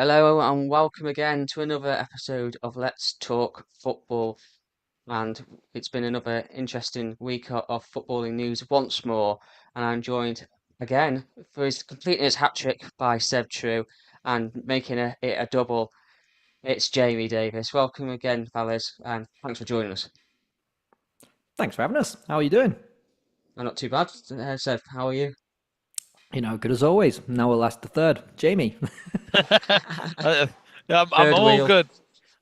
Hello and welcome again to another episode of Let's Talk Football. And it's been another interesting week of footballing news once more. And I'm joined again for his completing his hat trick by Seb True and making it a double. It's Jamie Davis. Welcome again, fellas, and thanks for joining us. Thanks for having us. How are you doing? I'm not too bad. Seb, how are you? Good as always. Now we'll ask the third, Jamie. Uh, yeah, I'm Third all wheel. good.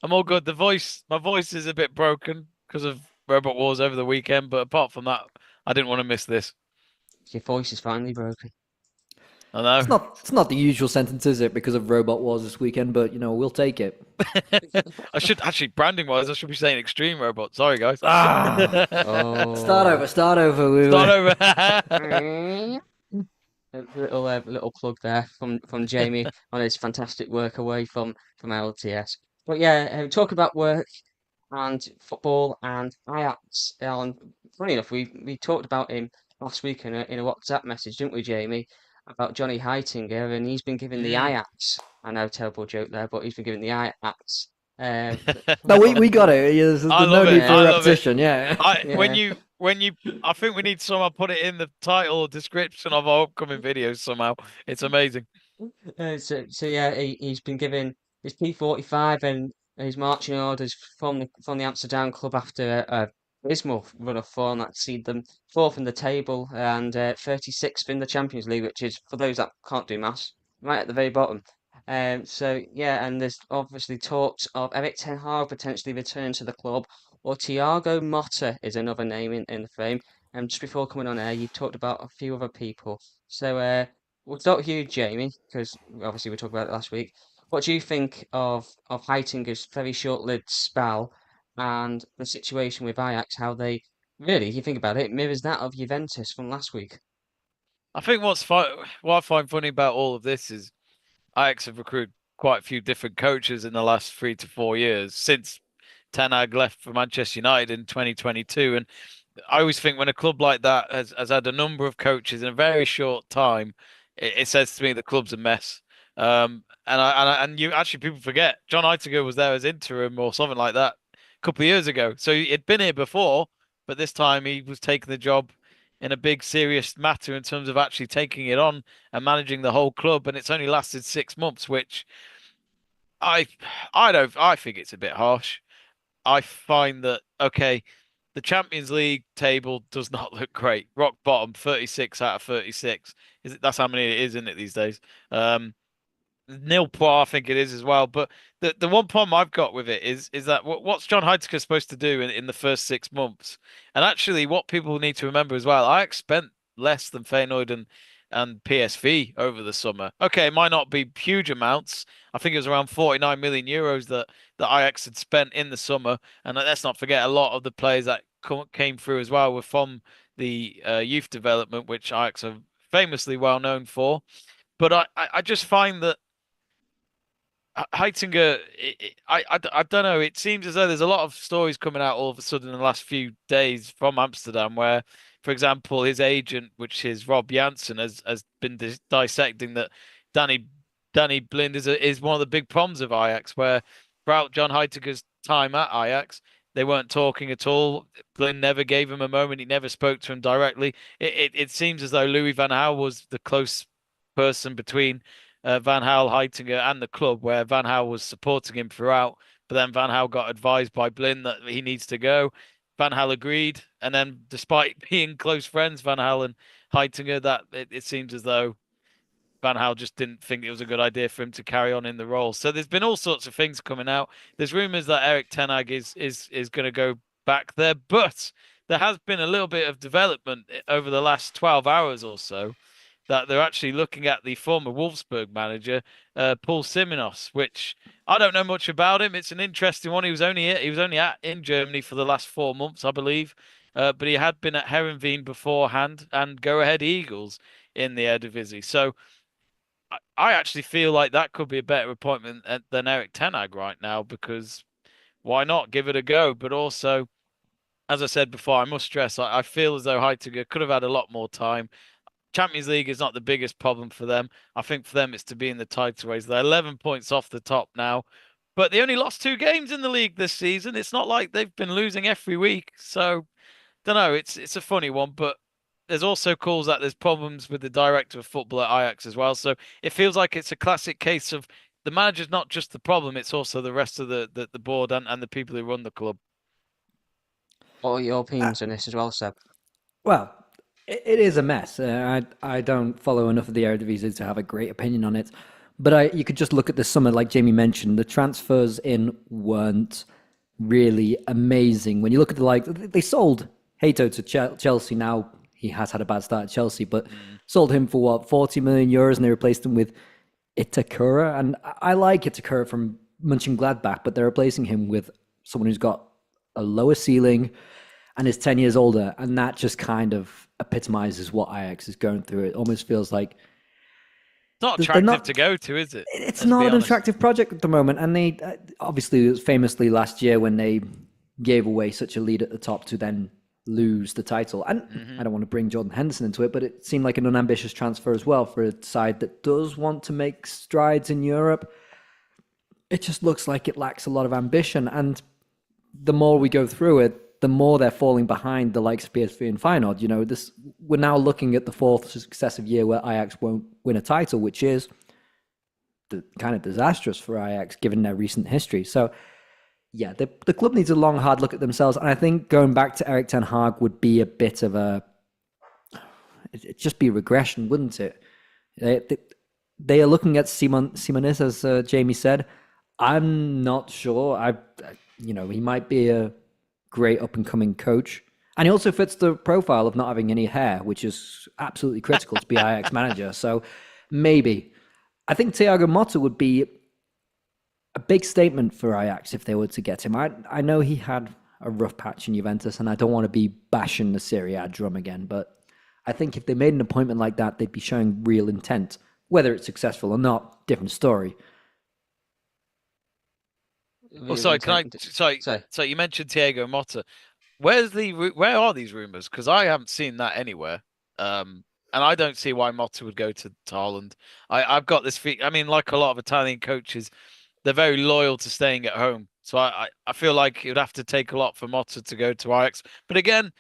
I'm all good. My voice is a bit broken because of Robot Wars over the weekend, but apart from that, I didn't want to miss this. Your voice is finally broken. I It's know. not it's not the usual sentence, is it? Because of Robot Wars this weekend, but we'll take it. I should actually branding wise, I should be saying Extreme Robot. Sorry, guys. Ah, start Oh. over, start over. Start over. A little plug there from Jamie on his fantastic work away from LTS. But yeah, talk about work and football and Ajax. Funny enough, we talked about him last week in a WhatsApp message, didn't we, Jamie? About Johnny Heitinger, and he's been given the Mm. Ajax. I know, terrible joke there, but he's been given the Ajax. Um, No, we from got it. I There's no love it. need yeah, for I a love it. repetition. Yeah. I yeah. when you I think we need to somehow put it in the title or description of our upcoming videos somehow. It's amazing. So yeah, he's been given his P45 and his marching orders from the Amsterdam club after a dismal run of form that seed them fourth in the table and 36th in the Champions League, which is for those that can't do maths, right at the very bottom. So yeah, and there's obviously talks of Erik Ten Hag potentially returning to the club, or Thiago Motta is another name in the frame. And just before coming on air, you talked about a few other people. So we'll start with you, Jamie, because obviously we talked about it last week. What do you think of Heitinger's very short-lived spell and the situation with Ajax? How they really, if you think about it, mirrors that of Juventus from last week. I think what I find funny about all of this is Ajax have recruited quite a few different coaches in the last 3 to 4 years since Ten Hag left for Manchester United in 2022. And I always think when a club like that has had a number of coaches in a very short time, it says to me the club's a mess. And you actually people forget John Heitiger was there as interim or something like that a couple of years ago. So he'd been here before, but this time he was taking the job in a big serious matter in terms of actually taking it on and managing the whole club. And it's only lasted 6 months, which I I think it's a bit harsh. I find that okay, the Champions League table does not look great. Rock bottom, 36 out of 36. That's how many it is, isn't it, these days? Nil point, I think it is as well. But the one problem I've got with it is that what's John Heidegger supposed to do in the first 6 months? And actually, what people need to remember as well, I spent less than Feyenoord and PSV over the summer. Okay, it might not be huge amounts. I think it was around 49 million euros that Ajax had spent in the summer. And let's not forget a lot of the players that came through as well were from the youth development, which Ajax are famously well known for. But I just find that Heitinger, I don't know. It seems as though there's a lot of stories coming out all of a sudden in the last few days from Amsterdam, where, for example, his agent, which is Rob Janssen, has been dissecting that Danny Danny Blind is one of the big problems of Ajax, where throughout John Heitinger's time at Ajax, they weren't talking at all. Blind never gave him a moment. He never spoke to him directly. It seems as though Louis van Gaal was the close person between Van Gaal, Heitinga, and the club, where Van Gaal was supporting him throughout. But then Van Gaal got advised by Blin that he needs to go. Van Gaal agreed, and then despite being close friends, Van Gaal and Heitinga, that it seems as though Van Gaal just didn't think it was a good idea for him to carry on in the role. So there's been all sorts of things coming out. There's rumours that Erik Ten Hag is going to go back there, but there has been a little bit of development over the last 12 hours or so that they're actually looking at the former Wolfsburg manager, Paul Simonos, which I don't know much about him. It's an interesting one. He was only in Germany for the last 4 months, I believe, but he had been at Herenveen beforehand and Go Ahead Eagles in the Eredivisie. So I actually feel like that could be a better appointment than Erik Ten Hag right now because why not give it a go? But also, as I said before, I must stress I feel as though Heitiger could have had a lot more time. Champions League is not the biggest problem for them. I think for them it's to be in the title race. They're 11 points off the top now, but they only lost 2 games in the league this season. It's not like they've been losing every week. So, don't know. It's a funny one, but there's also calls that there's problems with the director of football at Ajax as well. So it feels like it's a classic case of the manager's not just the problem; it's also the rest of the board and the people who run the club. What are your opinions on this as well, Seb? Well, it is a mess. I don't follow enough of the Eredivisie to have a great opinion on it. But you could just look at the summer, like Jamie mentioned. The transfers in weren't really amazing. When you look at they sold Hato to Chelsea. Now he has had a bad start at Chelsea, but sold him for what, 40 million euros, and they replaced him with Itakura. And I like Itakura from Mönchengladbach, but they're replacing him with someone who's got a lower ceiling and is 10 years older. And that just kind of epitomizes what Ajax is going through. It almost feels like it's not attractive to go to, is it? It's not an attractive project at the moment. And they obviously, it was famously last year when they gave away such a lead at the top to then lose the title. And I don't want to bring Jordan Henderson into it, but it seemed like an unambitious transfer as well for a side that does want to make strides in Europe. It just looks like it lacks a lot of ambition. And the more we go through it, the more they're falling behind the likes of PSV and Feyenoord. You know, we're now looking at the fourth successive year where Ajax won't win a title, which is kind of disastrous for Ajax given their recent history. So, yeah, the club needs a long, hard look at themselves. And I think going back to Erik Ten Hag would be a bit of it'd just be a regression, wouldn't it? They are looking at Simonis, as Jamie said. I'm not sure. He might be a great up-and-coming coach. And he also fits the profile of not having any hair, which is absolutely critical to be Ajax manager. So maybe. I think Thiago Motta would be a big statement for Ajax if they were to get him. I know he had a rough patch in Juventus, and I don't want to be bashing the Serie A drum again, but I think if they made an appointment like that, they'd be showing real intent. Whether it's successful or not, different story. Oh, sorry, so you mentioned Thiago Motta. Where are these rumors? Because I haven't seen that anywhere. And I don't see why Motta would go to Holland. I've got this I mean, like a lot of Italian coaches, they're very loyal to staying at home. So I feel like it would have to take a lot for Motta to go to Ajax. But again,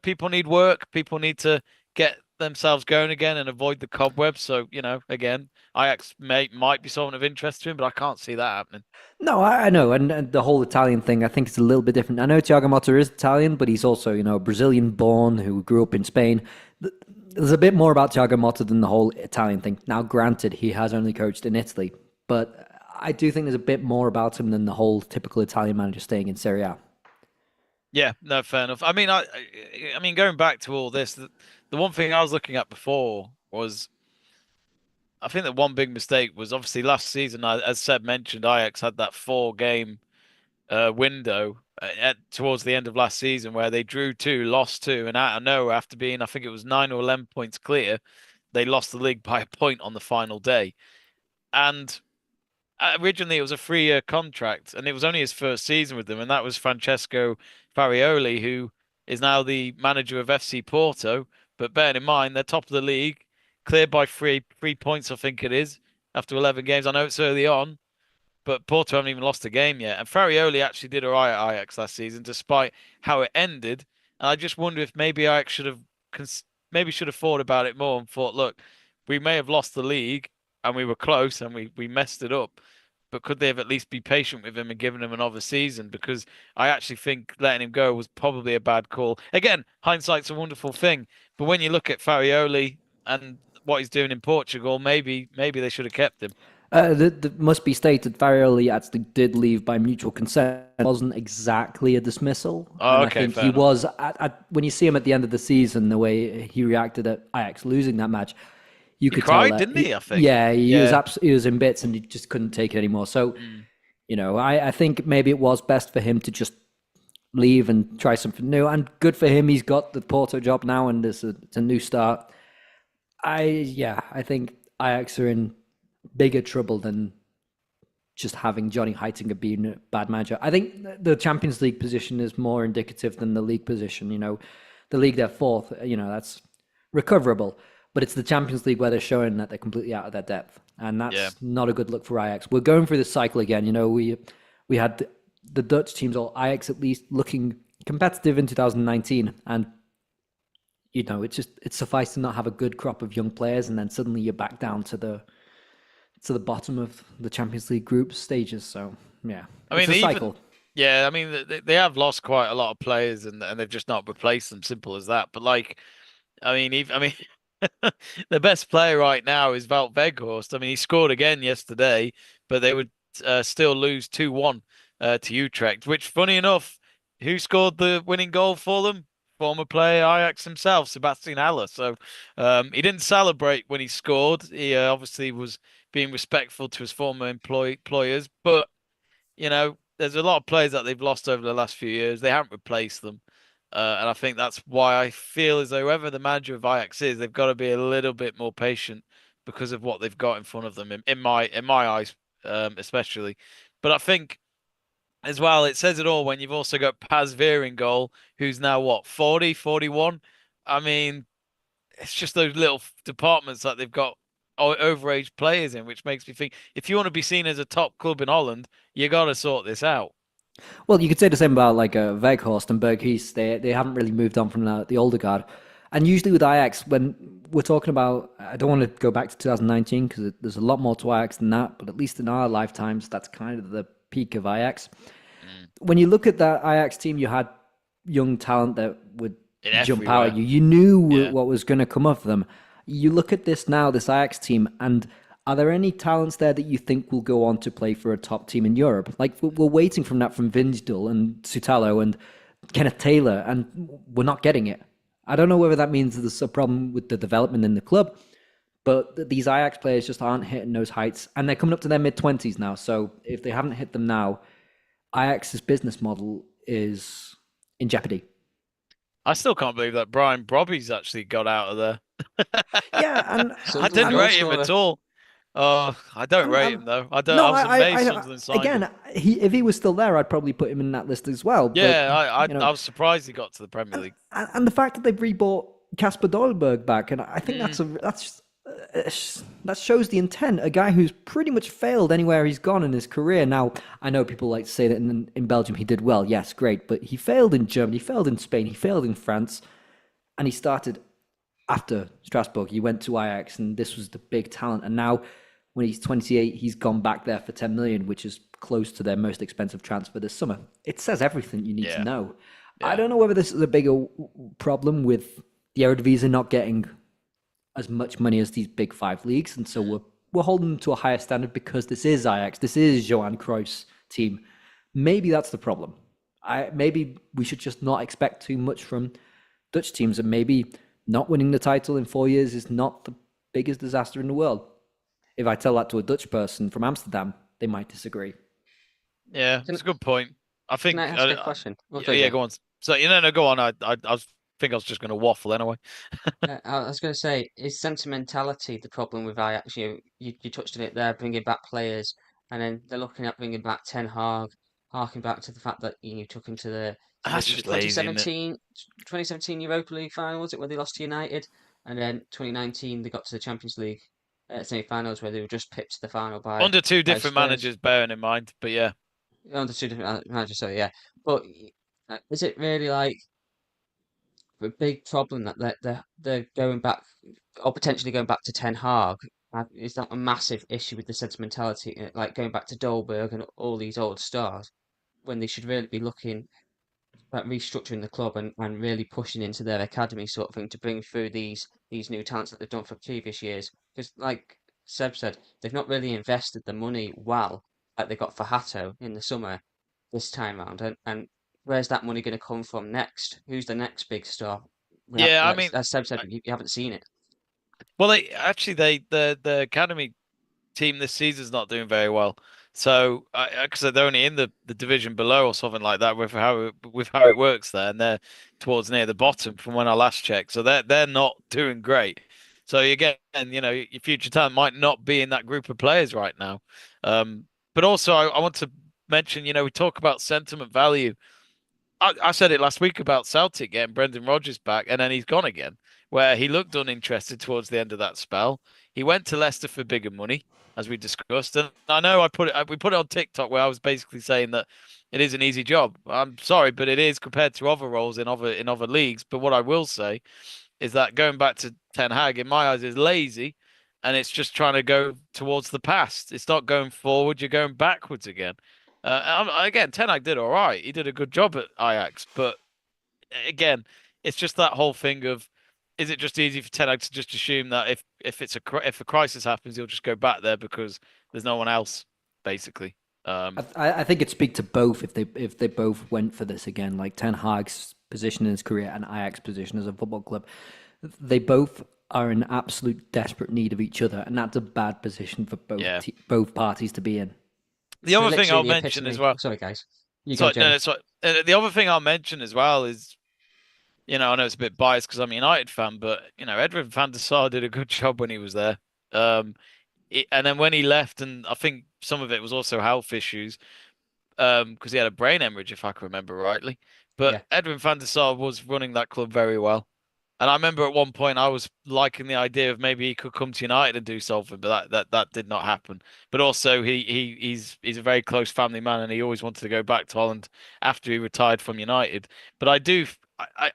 people need work. People need to get themselves going again and avoid the cobwebs. So, again, Ajax might be someone of interest to him, but I can't see that happening. No, I know. And the whole Italian thing, I think it's a little bit different. I know Thiago Motta is Italian, but he's also, Brazilian born who grew up in Spain. There's a bit more about Thiago Motta than the whole Italian thing. Now, granted, he has only coached in Italy, but I do think there's a bit more about him than the whole typical Italian manager staying in Serie A. Yeah, no, fair enough. I mean, going back to all this, the one thing I was looking at before was, I think that one big mistake was obviously last season, as Seb mentioned, Ajax had that 4-game window towards the end of last season where they drew 2, lost 2, and out of nowhere, after being, I think it was 9 or 11 points clear, they lost the league by a point on the final day. And originally it was a 3-year contract, and it was only his first season with them, and that was Francesco Farioli, who is now the manager of FC Porto. But bearing in mind, they're top of the league, cleared by 3 points, I think it is, after 11 games. I know it's early on, but Porto haven't even lost a game yet. And Farioli actually did all right at Ajax last season, despite how it ended. And I just wonder if maybe Ajax should have thought about it more and thought, look, we may have lost the league, and we were close, and we messed it up. But could they have at least be patient with him and given him another season? Because I actually think letting him go was probably a bad call. Again, hindsight's a wonderful thing. But when you look at Farioli and what he's doing in Portugal, maybe they should have kept him. It must be stated, Farioli actually did leave by mutual consent. It wasn't exactly a dismissal. Oh, okay. I think he was, when you see him at the end of the season, the way he reacted at Ajax losing that match, you could cried, tell that, didn't he? I think. Yeah, he was in bits and he just couldn't take it anymore. So, I think maybe it was best for him to just leave and try something new. And good for him, he's got the Porto job now, and it's a new start. I think Ajax are in bigger trouble than just having Johnny Heitinga being a bad manager. I think the Champions League position is more indicative than the league position. The league, they're fourth. That's recoverable. But it's the Champions League where they're showing that they're completely out of their depth, and Yeah. that's not a good look for Ajax. We're going through this cycle again. We had the Dutch teams, or Ajax at least, looking competitive in 2019, and it's suffice to not have a good crop of young players, and then suddenly you're back down to the bottom of the Champions League group stages. So yeah, I it's mean, a cycle. yeah, I mean, they have lost quite a lot of players, and they've just not replaced them. Simple as that. But like, I mean, the best player right now is Wout Weghorst. I mean, he scored again yesterday, but they would still lose 2-1 to Utrecht. Which, funny enough, who scored the winning goal for them? Former player Ajax himself, Sebastian Haller. So he didn't celebrate when he scored. He obviously was being respectful to his former employers, but there's a lot of players that they've lost over the last few years. They haven't replaced them. And I think that's why I feel as though whoever the manager of Ajax is, they've got to be a little bit more patient because of what they've got in front of them, in my eyes, especially. But I think as well, it says it all when you've also got Paz Veer in goal, who's now what, 40, 41? I mean, it's just those little departments that they've got overage players in, which makes me think if you want to be seen as a top club in Holland, you got to sort this out. Well, you could say the same about like Weghorst and Berghuis. They haven't really moved on from the older guard. And usually with Ajax, when we're talking about, I don't want to go back to 2019 because there's a lot more to Ajax than that, but at least in our lifetimes, that's kind of the peak of Ajax. When you look at that Ajax team, you had young talent that would jump out at you. You knew what was going to come of them. You look at this now, this Ajax team, and are there any talents there that you think will go on to play for a top team in Europe? Like, we're waiting from that from Vinjdal and Sutalo and Kenneth Taylor, and we're not getting it. I don't know whether that means there's a problem with the development in the club, but these Ajax players just aren't hitting those heights, and they're coming up to their mid-20s now. So if they haven't hit them now, Ajax's business model is in jeopardy. I still can't believe that Brian Brobby's actually got out of there. Yeah, and I didn't rate him at all. Oh, I don't rate him though. I don't. No, I was amazed Sunderland signed him. again, if he was still there, I'd probably put him in that list as well. Yeah, But, I was surprised he got to the Premier League. and the fact that they've rebought Casper Dolberg back, and I think that shows the intent. A guy who's pretty much failed anywhere he's gone in his career. Now, I know people like to say that in Belgium he did well. Yes, great, but he failed in Germany, he failed in Spain, he failed in France, and he started after Strasbourg. He went to Ajax, and this was the big talent. And now, when he's 28, he's gone back there for 10 million, which is close to their most expensive transfer this summer. It says everything you need to know. Yeah. I don't know whether this is a bigger problem with the Eredivisie not getting as much money as these big five leagues, and so we're holding them to a higher standard because this is Ajax, this is Johan Cruyff's team. Maybe that's the problem. Maybe we should just not expect too much from Dutch teams, and maybe not winning the title in 4 years is not the biggest disaster in the world. If I tell that to a Dutch person from Amsterdam, they might disagree. Yeah, that's a good point. I think. Can I ask a question? Yeah, go on. So no, go on. I think I was just going to waffle anyway. I was going to say, is sentimentality the problem with Ajax? You touched on it there, bringing back players, and then they're looking at bringing back Ten Hag, harking back to the fact that you took him to the That's just lazy, 2017 Europa League final, was it, where they lost to United, and then 2019 they got to the Champions League semi-finals where they were just pipped to the final by under two different managers, bearing in mind. But yeah, under two different managers. So yeah, but is it really like a big problem that they're going back or potentially going back to Ten Hag? Is that a massive issue with the sentimentality, like going back to Dolberg and all these old stars, when they should really be looking at restructuring the club and really pushing into their academy sort of thing to bring through these new talents that they've done for previous years? Because like Seb said, they've not really invested the money well like they got for Hato in the summer this time round, and where's that money going to come from next? Who's the next big star? Yeah, I mean, as Seb said, you haven't seen it. Well, the academy team this season's not doing very well. So, because they're only in the division below or something like that with how it works there, and they're towards near the bottom from when I last checked. So they're not doing great. So again, your future talent might not be in that group of players right now. But also, I want to mention, we talk about sentiment value. I said it last week about Celtic getting Brendan Rodgers back, and then he's gone again, where he looked uninterested towards the end of that spell. He went to Leicester for bigger money, as we discussed, and I know we put it on TikTok where I was basically saying that it is an easy job. I'm sorry, but it is compared to other roles in other leagues. But what I will say is that going back to Ten Hag, in my eyes, is lazy, and it's just trying to go towards the past. It's not going forward; you're going backwards again. Again, Ten Hag did all right. He did a good job at Ajax, but again, it's just that whole thing of, is it just easy for Ten Hag to just assume that if a crisis happens, he'll just go back there because there's no one else, basically. I think it'd speak to both if they both went for this again, like Ten Hag's position in his career and Ajax's position as a football club. They both are in absolute desperate need of each other, and that's a bad position for both parties to be in. The other thing I'll mention as well. Sorry, guys. The other thing I'll mention as well is, I know it's a bit biased because I'm a United fan, but Edwin van der Sar did a good job when he was there. And then when he left, and I think some of it was also health issues, because he had a brain hemorrhage, if I can remember rightly. But Edwin van der Sar was running that club very well. And I remember at one point I was liking the idea of maybe he could come to United and do something, but that did not happen. But also he's a very close family man, and he always wanted to go back to Holland after he retired from United. But I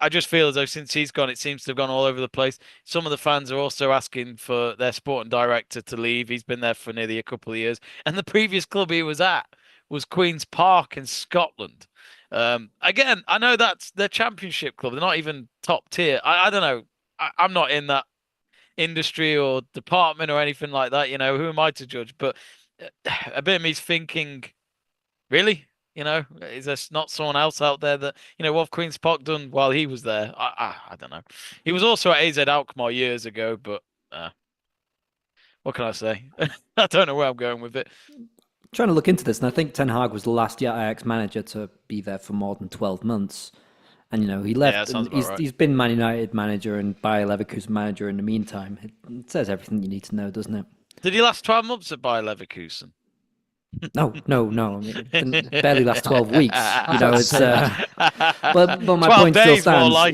just feel as though since he's gone, it seems to have gone all over the place. Some of the fans are also asking for their sporting director to leave. He's been there for nearly a couple of years, and the previous club he was at was Queen's Park in Scotland. Again, I know that's their championship club. They're not even top tier. I don't know. I'm not in that industry or department or anything like that. Who am I to judge? But a bit of me's thinking, really? Is there not someone else out there that, what have Queen's Park done while he was there? I don't know. He was also at AZ Alkmaar years ago, but what can I say? I don't know where I'm going with it. Trying to look into this, and I think Ten Hag was the last Ajax manager to be there for more than 12 months. And, he left. Yeah, and he's been Man United manager and Bayer Leverkusen manager in the meantime. It says everything you need to know, doesn't it? Did he last 12 months at Bayer Leverkusen? No. I mean, it didn't barely last 12 weeks. It's but my point still stands. Like.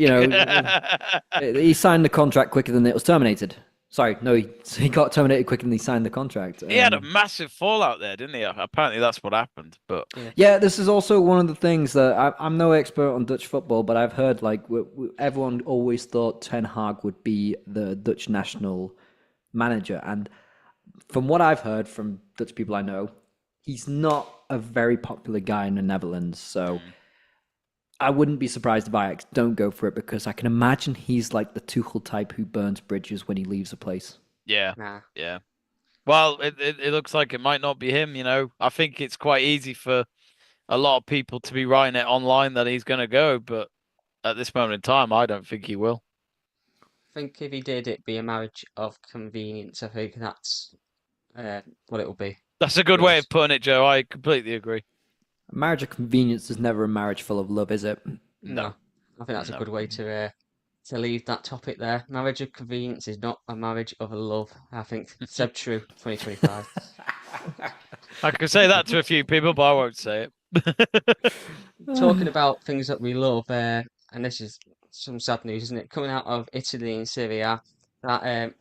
He signed the contract quicker than it was terminated. Sorry, no, he got terminated quicker than he signed the contract. He had a massive fallout there, didn't he? Apparently, that's what happened. But yeah, this is also one of the things that I'm no expert on Dutch football, but I've heard everyone always thought Ten Hag would be the Dutch national manager, and from what I've heard from Dutch people I know, he's not a very popular guy in the Netherlands. So I wouldn't be surprised if Ajax don't go for it, because I can imagine he's like the Tuchel type who burns bridges when he leaves a place. Yeah. Well, it looks like it might not be him, I think it's quite easy for a lot of people to be writing it online that he's going to go, but at this moment in time, I don't think he will. I think if he did, it'd be a marriage of convenience. I think that's what it will be. That's a good way of putting it, Joe. I completely agree. A marriage of convenience is never a marriage full of love, is it? No. I think that's a good way to leave that topic there. Marriage of convenience is not a marriage of love. I think said true. 2025. I can say that to a few people, but I won't say it. Talking about things that we love, and this is some sad news, isn't it? Coming out of Italy and Serie A, that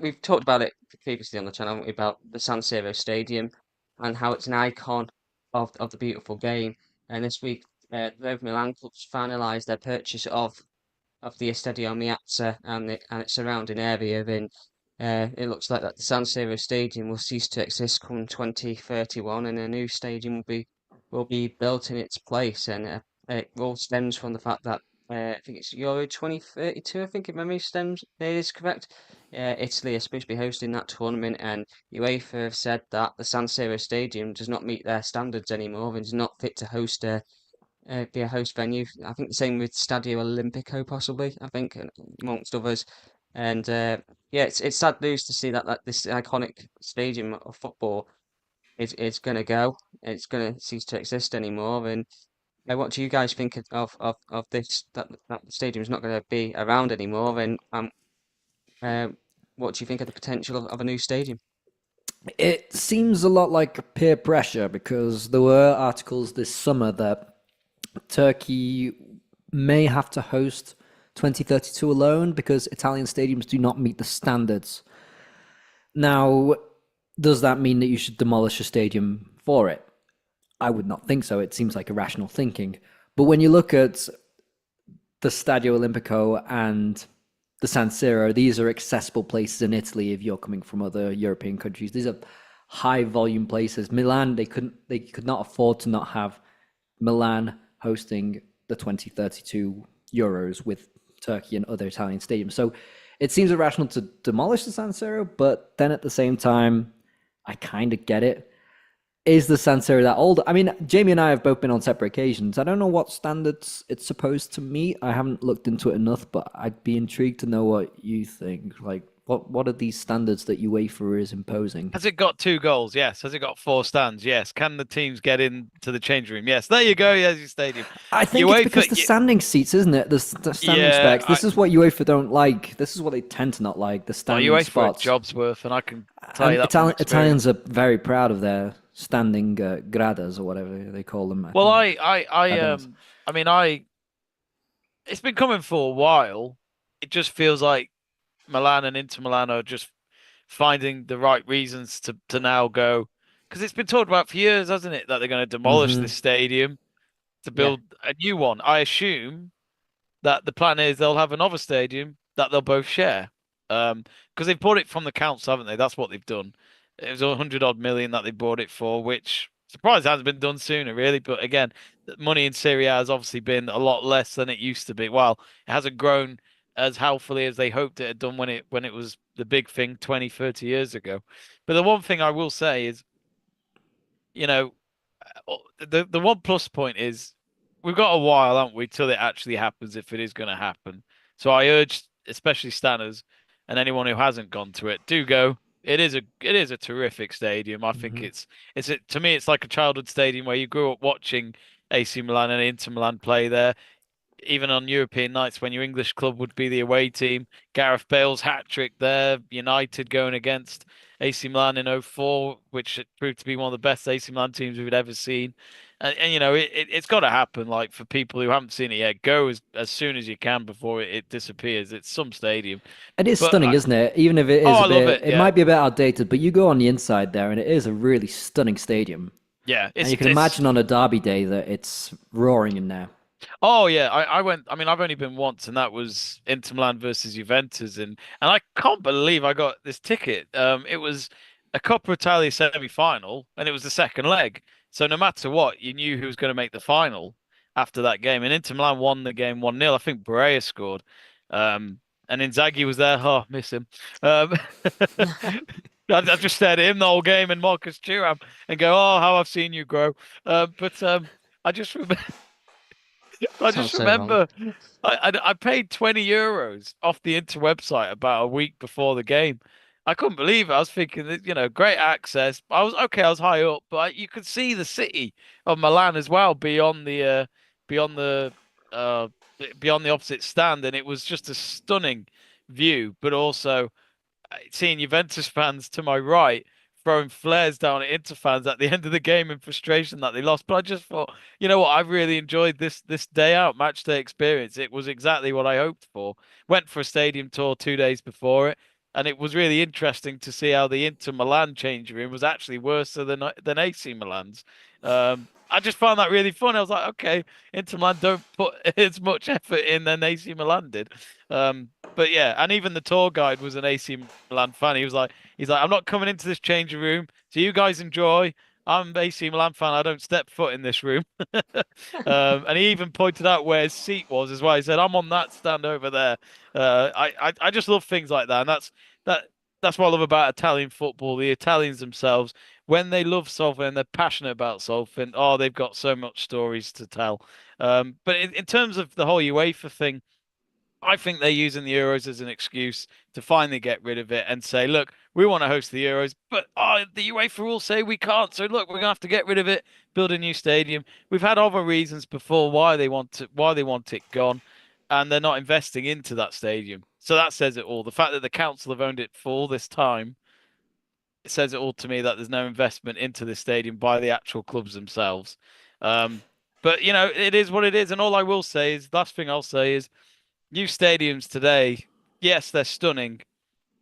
we've talked about it previously on the channel, haven't we, about the San Siro stadium and how it's an icon of the beautiful game. And this week, the Roma Milan clubs finalised their purchase of the Estadio Miazza and its surrounding area. And it looks like that the San Siro stadium will cease to exist come 2031, and a new stadium will be built in its place. And it all stems from the fact that I think it's Euro 2032. I think if memory stems is correct. Italy is supposed to be hosting that tournament, and UEFA have said that the San Siro Stadium does not meet their standards anymore and is not fit to host be a host venue. I think the same with Stadio Olimpico, possibly. I think amongst others, and it's sad news to see that this iconic stadium of football is going to go. It's going to cease to exist anymore. And what do you guys think of this? That the stadium is not going to be around anymore, and what do you think of the potential of a new stadium? It seems a lot like peer pressure, because there were articles this summer that Turkey may have to host 2032 alone because Italian stadiums do not meet the standards. Now, does that mean that you should demolish a stadium for it? I would not think so. It seems like irrational thinking. But when you look at the Stadio Olimpico and the San Siro, these are accessible places in Italy if you're coming from other European countries. These are high volume places. Milan, they could not afford to not have Milan hosting the 2032 Euros with Turkey and other Italian stadiums. So it seems irrational to demolish the San Siro, but then at the same time, I kind of get it. Is the San Siro that old? I mean, Jamie and I have both been on separate occasions. I don't know what standards it's supposed to meet. I haven't looked into it enough, but I'd be intrigued to know what you think. Like, what are these standards that UEFA is imposing? Has it got 2 goals? Yes. Has it got 4 stands? Yes. Can the teams get into the change room? Yes. There you go. There's your stadium. I think it's because the standing seats, isn't it? The standing specs. This is what UEFA don't like. This is what they tend to not like. The standing UEFA spots. Job's worth, and I can tell you that. Italians are very proud of their standing gradas or whatever they call them. It's been coming for a while. It just feels like Milan and Inter Milan are just finding the right reasons to now go, because it's been talked about for years, hasn't it, that they're going to demolish this stadium to build a new one. I assume that the plan is they'll have another stadium that they'll both share, because they've bought it from the council, haven't they? That's what they've done. It was 100 odd million that they bought it for, which surprised hasn't been done sooner, really. But again, the money in Serie A has obviously been a lot less than it used to be. Well, it hasn't grown as healthily as they hoped it had done when it was the big thing 20, 30 years ago. But the one thing I will say is, you know, the one plus point is we've got a while, haven't we, till it actually happens, if it is going to happen. So I urge, especially Stanners and anyone who hasn't gone to it, do go. It is a terrific stadium. I think to me it's like a childhood stadium where you grew up watching AC Milan and Inter Milan play there. Even on European nights when your English club would be the away team, Gareth Bale's hat trick there, United going against AC Milan in '04, which proved to be one of the best AC Milan teams we've ever seen. And it's got to happen. Like, for people who haven't seen it yet, go as soon as you can before it disappears. It's some stadium. It is stunning, isn't it? Even if it is I love it. It might be a bit outdated, but you go on the inside there and it is a really stunning stadium. Yeah. And you can imagine on a derby day that it's roaring in there. Oh yeah, I went. I mean, I've only been once, and that was Inter Milan versus Juventus, and I can't believe I got this ticket. It was a Coppa Italia semi-final, and it was the second leg. So no matter what, you knew who was going to make the final after that game. And Inter Milan won the game 1-0. I think Barea scored, and Inzaghi was there. Oh, miss him. I just stared at him the whole game, and Marcus Thuram, and go, "Oh, how I've seen you grow." But I just remember. I just remember I paid €20 off the Inter website about a week before the game. I couldn't believe it. I was thinking that, great access. I was high up, but you could see the city of Milan as well beyond the uh beyond the opposite stand, and it was just a stunning view. But also seeing Juventus fans to my right throwing flares down at Inter fans at the end of the game in frustration that they lost. But I just thought, you know what, I really enjoyed this day out, match day experience. It was exactly what I hoped for. Went for a stadium tour 2 days before it, and it was really interesting to see how the Inter Milan change room was actually worse than AC Milan's. I just found that really fun. I was like, okay, Inter Milan don't put as much effort in than AC Milan did. But yeah, and even the tour guide was an AC Milan fan. He's like, I'm not coming into this changing room, so you guys enjoy. I'm an AC Milan fan. I don't step foot in this room. And he even pointed out where his seat was as well. He said, "I'm on that stand over there." I just love things like that, and that's what I love about Italian football. The Italians themselves, when they love something and they're passionate about something, they've got so much stories to tell. But in terms of the whole UEFA thing, I think they're using the Euros as an excuse to finally get rid of it and say, look, we want to host the Euros, but the UEFA rules say we can't. So look, we're going to have to get rid of it, build a new stadium. We've had other reasons before why they want it gone, and they're not investing into that stadium. So that says it all. The fact that the council have owned it for all this time, it says it all to me that there's no investment into this stadium by the actual clubs themselves. But it is what it is. And all I will say is, last thing I'll say is, new stadiums today, yes, they're stunning,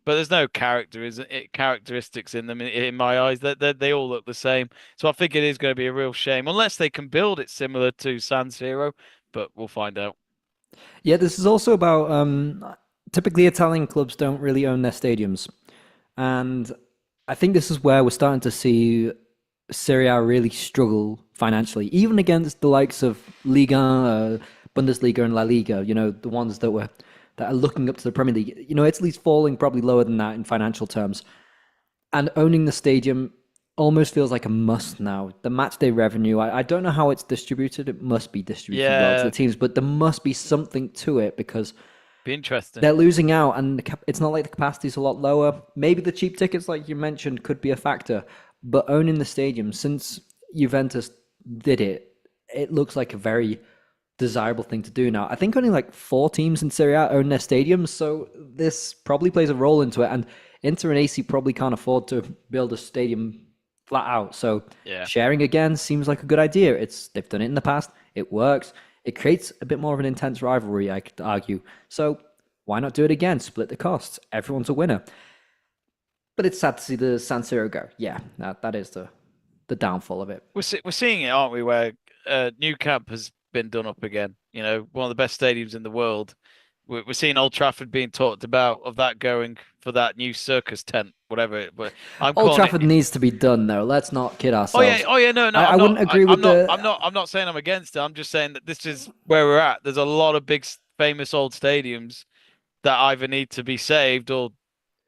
but there's no characteristics in them in my eyes. They all look the same. So I think it is going to be a real shame, unless they can build it similar to San Siro. But we'll find out. Yeah, this is also about typically Italian clubs don't really own their stadiums. And I think this is where we're starting to see Serie A really struggle financially, even against the likes of Liga, Bundesliga, and La Liga. The ones that are looking up to the Premier League. Italy's falling probably lower than that in financial terms, and owning the stadium almost feels like a must now. The match day revenue, I don't know how it's distributed. It must be distributed well to the teams, but there must be something to it because be interesting. They're losing out, and it's not like the capacity is a lot lower. Maybe the cheap tickets, like you mentioned, could be a factor. But owning the stadium, since Juventus did it, it looks like a very desirable thing to do now. I think only like 4 teams in Serie A own their stadiums, so this probably plays a role into it. And Inter and AC probably can't afford to build a stadium flat out. So sharing again seems like a good idea. They've done it in the past. It works. It creates a bit more of an intense rivalry, I could argue. So why not do it again? Split the costs. Everyone's a winner. But it's sad to see the San Siro go. Yeah, that is the downfall of it. We're seeing it, aren't we? Where New Camp has been done up again. One of the best stadiums in the world. We're seeing Old Trafford being talked about, of that going for that new circus tent, whatever. But Old Trafford needs to be done, though. Let's not kid ourselves. Oh yeah, no. I wouldn't agree with the. I'm not saying I'm against it. I'm just saying that this is where we're at. There's a lot of big, famous old stadiums that either need to be saved or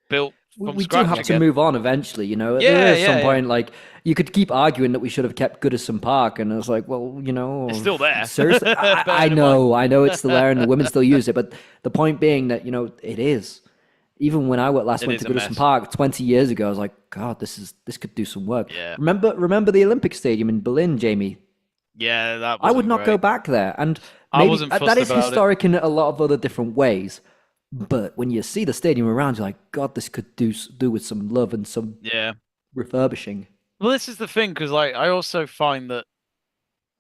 built. We do have to move on eventually, There is some point, like, you could keep arguing that we should have kept Goodison Park, and it's like, well, it's still there. Seriously, I know it's still there, and the women still use it. But the point being that it is. Even when I went to Goodison Park 20 years ago, I was like, God, this could do some work. Yeah. Remember the Olympic Stadium in Berlin, Jamie? Yeah, I would not go back there, and maybe that is historic in a lot of other different ways. But when you see the stadium around, you're like, God, this could do with some love and some refurbishing. Well, this is the thing, because I also find that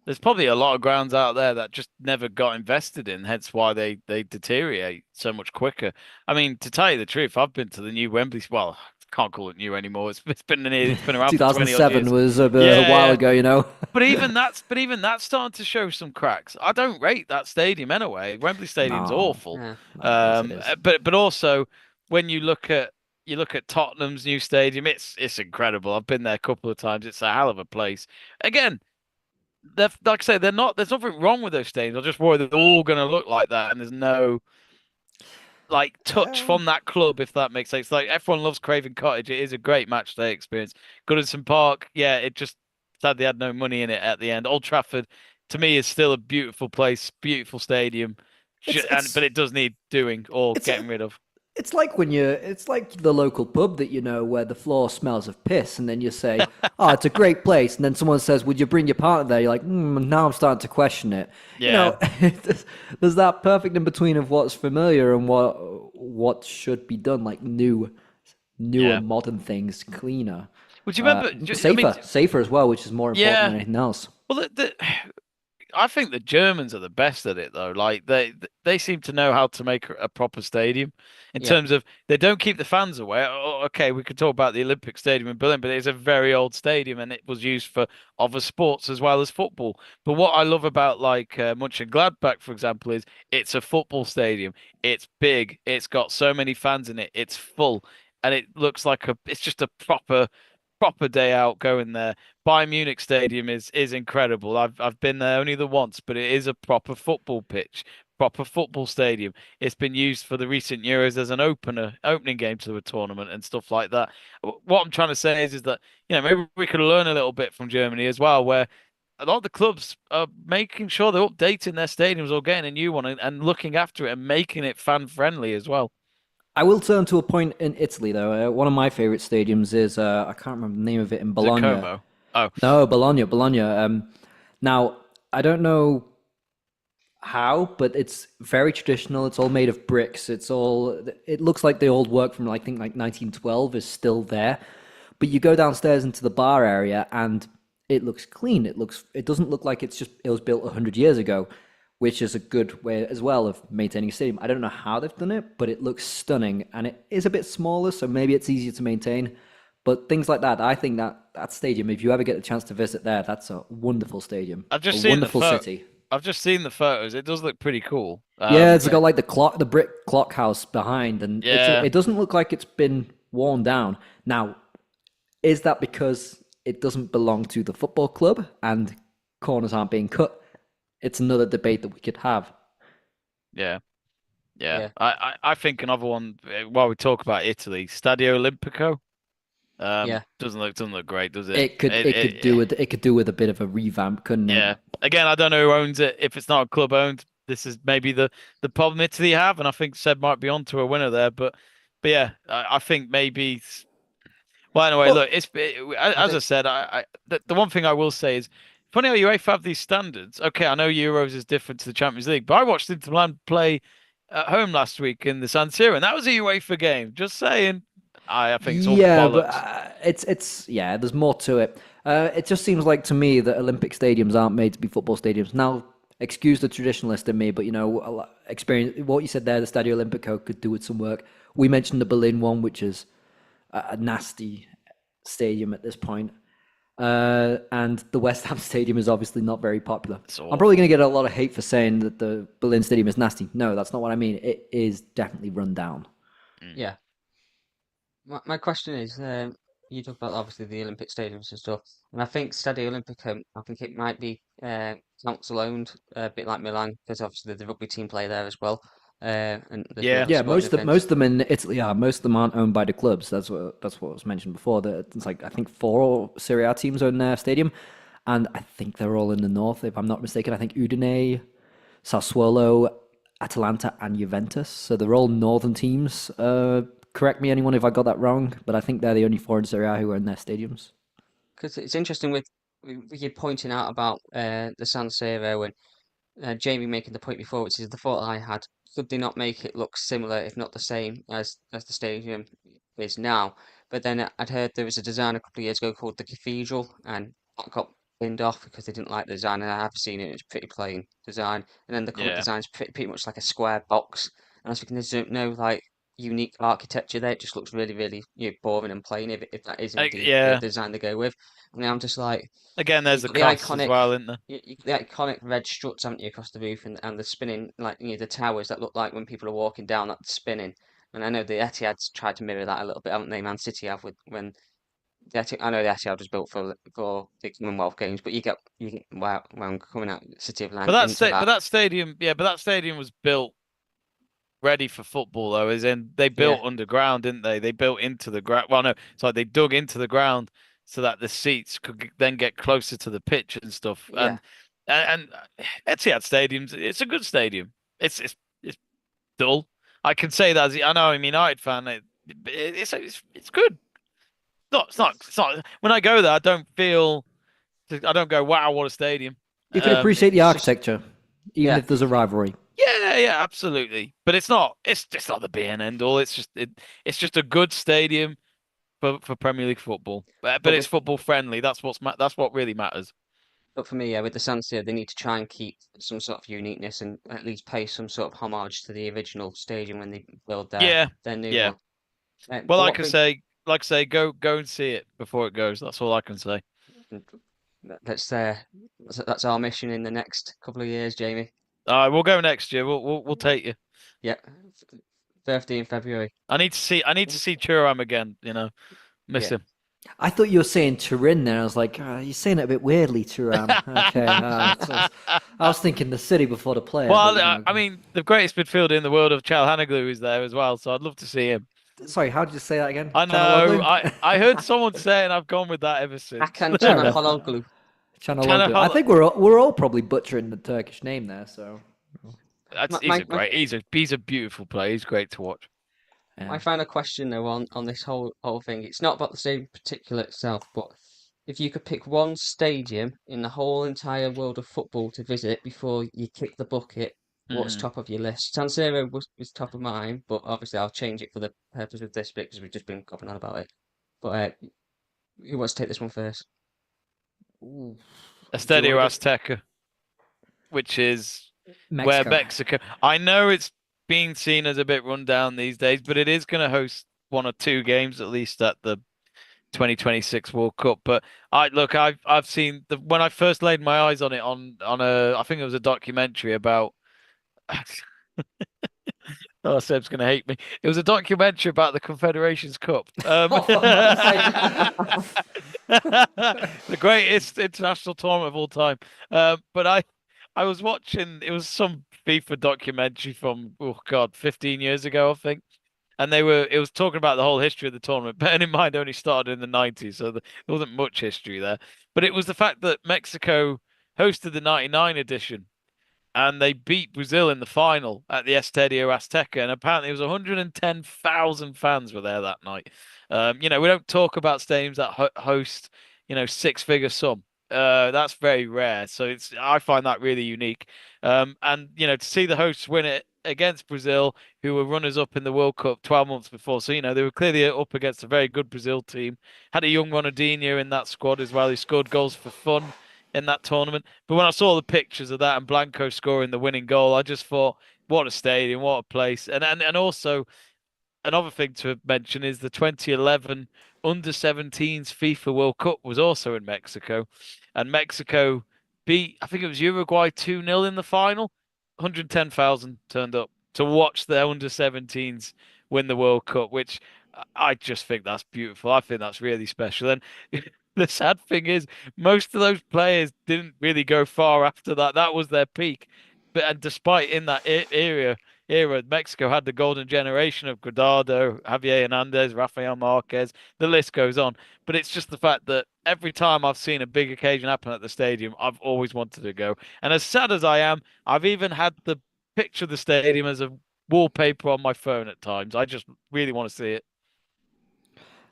there's probably a lot of grounds out there that just never got invested in, hence why they deteriorate so much quicker. I mean, to tell you the truth, I've been to the new Wembley. Well, I can't call it new anymore. It's been around. 2007 was a while ago, But even that's starting to show some cracks. I don't rate that stadium anyway. Wembley Stadium's awful. Yeah, but also when you look at Tottenham's new stadium, it's incredible. I've been there a couple of times. It's a hell of a place. Again, like I say, there's nothing wrong with those stadiums. I just worry that they're all going to look like that, and there's no touch from that club, if that makes sense. Like, everyone loves Craven Cottage. It is a great match day experience. Goodison Park, it just sadly had no money in it at the end. Old Trafford, to me, is still a beautiful place, beautiful stadium, but it does need doing or getting rid of. It's like it's like the local pub that where the floor smells of piss, and then you say, "Oh, it's a great place," and then someone says, "Would you bring your partner there?" You're like, "Now I'm starting to question it." Yeah. There's that perfect in between of what's familiar and what should be done, like newer, modern things, cleaner. Would you remember safer as well, which is more important than anything else. Well, I think the Germans are the best at it, though. Like, they seem to know how to make a proper stadium in terms of they don't keep the fans away. Okay, we could talk about the Olympic Stadium in Berlin, but it's a very old stadium and it was used for other sports as well as football. But what I love about Mönchengladbach, for example, is it's a football stadium. It's big. It's got so many fans in it. It's full, and it looks like it's just a proper day out going there. Bayern Munich Stadium is incredible. I've been there only the once, but it is a proper football pitch, proper football stadium. It's been used for the recent Euros as an opening game to a tournament and stuff like that. What I'm trying to say is that maybe we could learn a little bit from Germany as well, where a lot of the clubs are making sure they're updating their stadiums or getting a new one and looking after it and making it fan friendly as well. I will turn to a point in Italy, though. One of my favorite stadiums is, I can't remember the name of it, in Bologna. Como? Oh. No, Bologna. Now, I don't know how, but it's very traditional. It's all made of bricks. It looks like the old work from, I think, 1912 is still there. But you go downstairs into the bar area, and it looks clean. It doesn't look like it was built 100 years ago, which is a good way as well of maintaining a stadium. I don't know how they've done it, but it looks stunning, and it is a bit smaller, so maybe it's easier to maintain. But things like that, I think that stadium, if you ever get the chance to visit there, that's a wonderful stadium, I've a just seen the wonderful city. I've just seen the photos. It does look pretty cool. Yeah, it's Yeah, got like the brick clock house behind, and Yeah. it doesn't look like it's been worn down. Now, is that because it doesn't belong to the football club and corners aren't being cut? It's another debate that we could have. Yeah. Yeah. yeah, I think another one while we talk about Italy, Stadio Olimpico. yeah. Doesn't look great, does it? It could do with a bit of a revamp, couldn't it? Yeah. Again, I don't know who owns it. If it's not a club owned, this is maybe the problem Italy have, and I think Seb might be onto a winner there. But yeah, I think maybe. Well, anyway, look, Well, I as I think said, the one thing I will say is funny how UEFA have these standards. Okay, I know Euros is different to the Champions League, but I watched Inter Milan play at home last week in the San Siro, and that was a UEFA game. Just saying. I think it's all yeah, but bollocks. it's yeah. There's more to it. It just seems like to me that Olympic stadiums aren't made to be football stadiums. Now, excuse the traditionalist in me, but experience what you said there. The Stadio Olimpico could do with some work. We mentioned the Berlin one, which is a nasty stadium at this point. And the West Ham Stadium is obviously not very popular. It's I'm probably awful. going to get a lot of hate for saying that the Berlin Stadium is nasty. No, that's not what I mean. It is definitely run down. Mm. yeah. My question is, you talk about obviously the Olympic stadiums and stuff, and I think Stadio Olimpico, I think it might be council owned, a bit like Milan, because obviously the rugby team play there as well, and there's been Yeah. other Yeah, sporting most events. of them in Italy are. Most of them aren't owned by the clubs. That's what was mentioned before. That it's like I think four Serie A teams own their stadium, and I think they're all in the north. If I'm not mistaken, I think Udine, Sassuolo, Atalanta, and Juventus. So they're all northern teams. Correct me, anyone, if I got that wrong, but I think they're the only four in Serie A who own their stadiums. Because it's interesting with you pointing out about the San Siro and Jamie making the point before, which is the thought I had. Could they not make it look similar, if not the same, as the stadium is now? But then I'd heard there was a design a couple of years ago called the Cathedral, and that got binned off because they didn't like the design. And I have seen it; it's pretty plain design. And then the current Yeah. design is pretty much like a square box. And I was thinking, there's no like unique architecture there. It just looks really, really boring and plain. If that is indeed the Yeah. design they go with, and I'm just like, Again, there's you've the got the costs as iconic well, isn't there? you the iconic red struts, haven't you, across the roof, and the spinning, like the towers that look like when people are walking down, that's spinning. And I know the Etihad's tried to mirror that a little bit, haven't they? Man City have with when I know the Etihad was built for the Commonwealth Games, but you get wow when coming out City of But Land into but that, that stadium, yeah, but that stadium was built ready for football though, as in they yeah, built underground, didn't they? They built into the ground. Well, no, it's like they dug into the ground so that the seats could then get closer to the pitch and stuff. yeah. And Etihad Stadium's it's a good stadium. It's dull. I can say that I know I'm a United fan. It's good. It's not. When I go there, I don't go, wow, what a stadium. You can appreciate the It's just architecture, even yeah, if there's a rivalry. Yeah, absolutely. But it's not. It's just not the be and end all. It's just a good stadium for Premier League football. But but it's with football friendly. That's what really matters. but for me, yeah, with the San Siro, they need to try and keep some sort of uniqueness and at least pay some sort of homage to the original stadium when they build Yeah, their new yeah. one. Well, But what thing? like I say, go and see it before it goes. That's all I can say. That's that's our mission in the next couple of years, Jamie. All right, we'll go next year. We'll take you. Yeah, birthday in February. I need to see Thuram again. You know, miss Yeah, him. I thought you were saying Turin there. I was like, you're saying it a bit weirdly, Turan. Okay, I was thinking the city before the player, but Well, I mean, the greatest midfielder in the world of Çalhanoğlu is there as well, so I'd love to see him. sorry, how did you say that again? I know. Chanaloglu? I heard someone say, and I've gone with that ever since. Hakan Fair enough. Çalhanoğlu. Chanaloglu. I Çalhanoğlu. think we're all probably butchering the Turkish name there. So That's My, my, my he's a beautiful player. He's great to watch. my yeah. final question though on this whole thing, it's not about the stadium particular itself, but if you could pick one stadium in the whole entire world of football to visit before you kick the bucket, what's Mm. top of your list? San Siro was top of mine, but obviously I'll change it for the purpose of this bit because we've just been going on about it. But who wants to take this one first? Ooh. Do you Estadio want to Azteca, which is where Mexico. Mexico. I know it's being seen as a bit run down these days, but it is going to host one or two games at least at the 2026 World Cup. But I've seen when I first laid my eyes on it on a I think it was a documentary about. Oh, Seb's gonna hate me. It was a documentary about the Confederations Cup. Oh, for fuck's sake. The greatest international tournament of all time. But I was watching. It was some FIFA documentary from, oh God, 15 years ago, I think. And it was talking about the whole history of the tournament. Bearing in mind, it only started in the 90s, so there wasn't much history there. But it was the fact that Mexico hosted the 99 edition and they beat Brazil in the final at the Estadio Azteca. And apparently, it was 110,000 fans were there that night. We don't talk about stadiums that host, six-figure sum. That's very rare. So I find that really unique. And to see the hosts win it against Brazil, who were runners-up in the World Cup 12 months before. So, they were clearly up against a very good Brazil team. Had a young Ronaldinho in that squad as well, who scored goals for fun in that tournament. But when I saw the pictures of that and Blanco scoring the winning goal, I just thought, what a stadium, what a place. And also another thing to mention is the 2011 under-17s FIFA World Cup was also in Mexico, and Mexico beat, I think it was Uruguay 2-0 in the final. 110,000 turned up to watch the under-17s win the World Cup, which I just think that's beautiful. I think that's really special. And the sad thing is, most of those players didn't really go far after that. That was their peak. And despite in that era, Mexico had the golden generation of Guardado, Javier Hernandez, Rafael Marquez. The list goes on. But it's just the fact that every time I've seen a big occasion happen at the stadium, I've always wanted to go. And as sad as I am, I've even had the picture of the stadium as a wallpaper on my phone at times. I just really want to see it.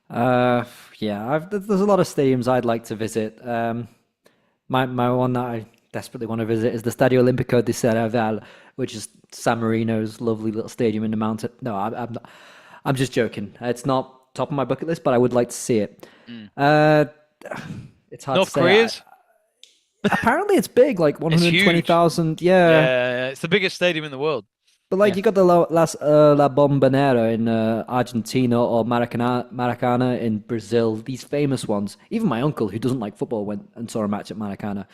Yeah, there's a lot of stadiums I'd like to visit. My one that I desperately want to visit is the Stadio Olimpico de Serravalle, which is San Marino's lovely little stadium in the mountain. No, I'm not, I'm just joking. It's not top of my bucket list, but I would like to see it. It's hard North to say. Korea's? Apparently, it's big, like It's huge. 120,000. Yeah. Yeah, it's the biggest stadium in the world. But like Yeah. you got the La Bombonera in Argentina or Maracana in Brazil, these famous ones. Even my uncle, who doesn't like football, went and saw a match at Maracana,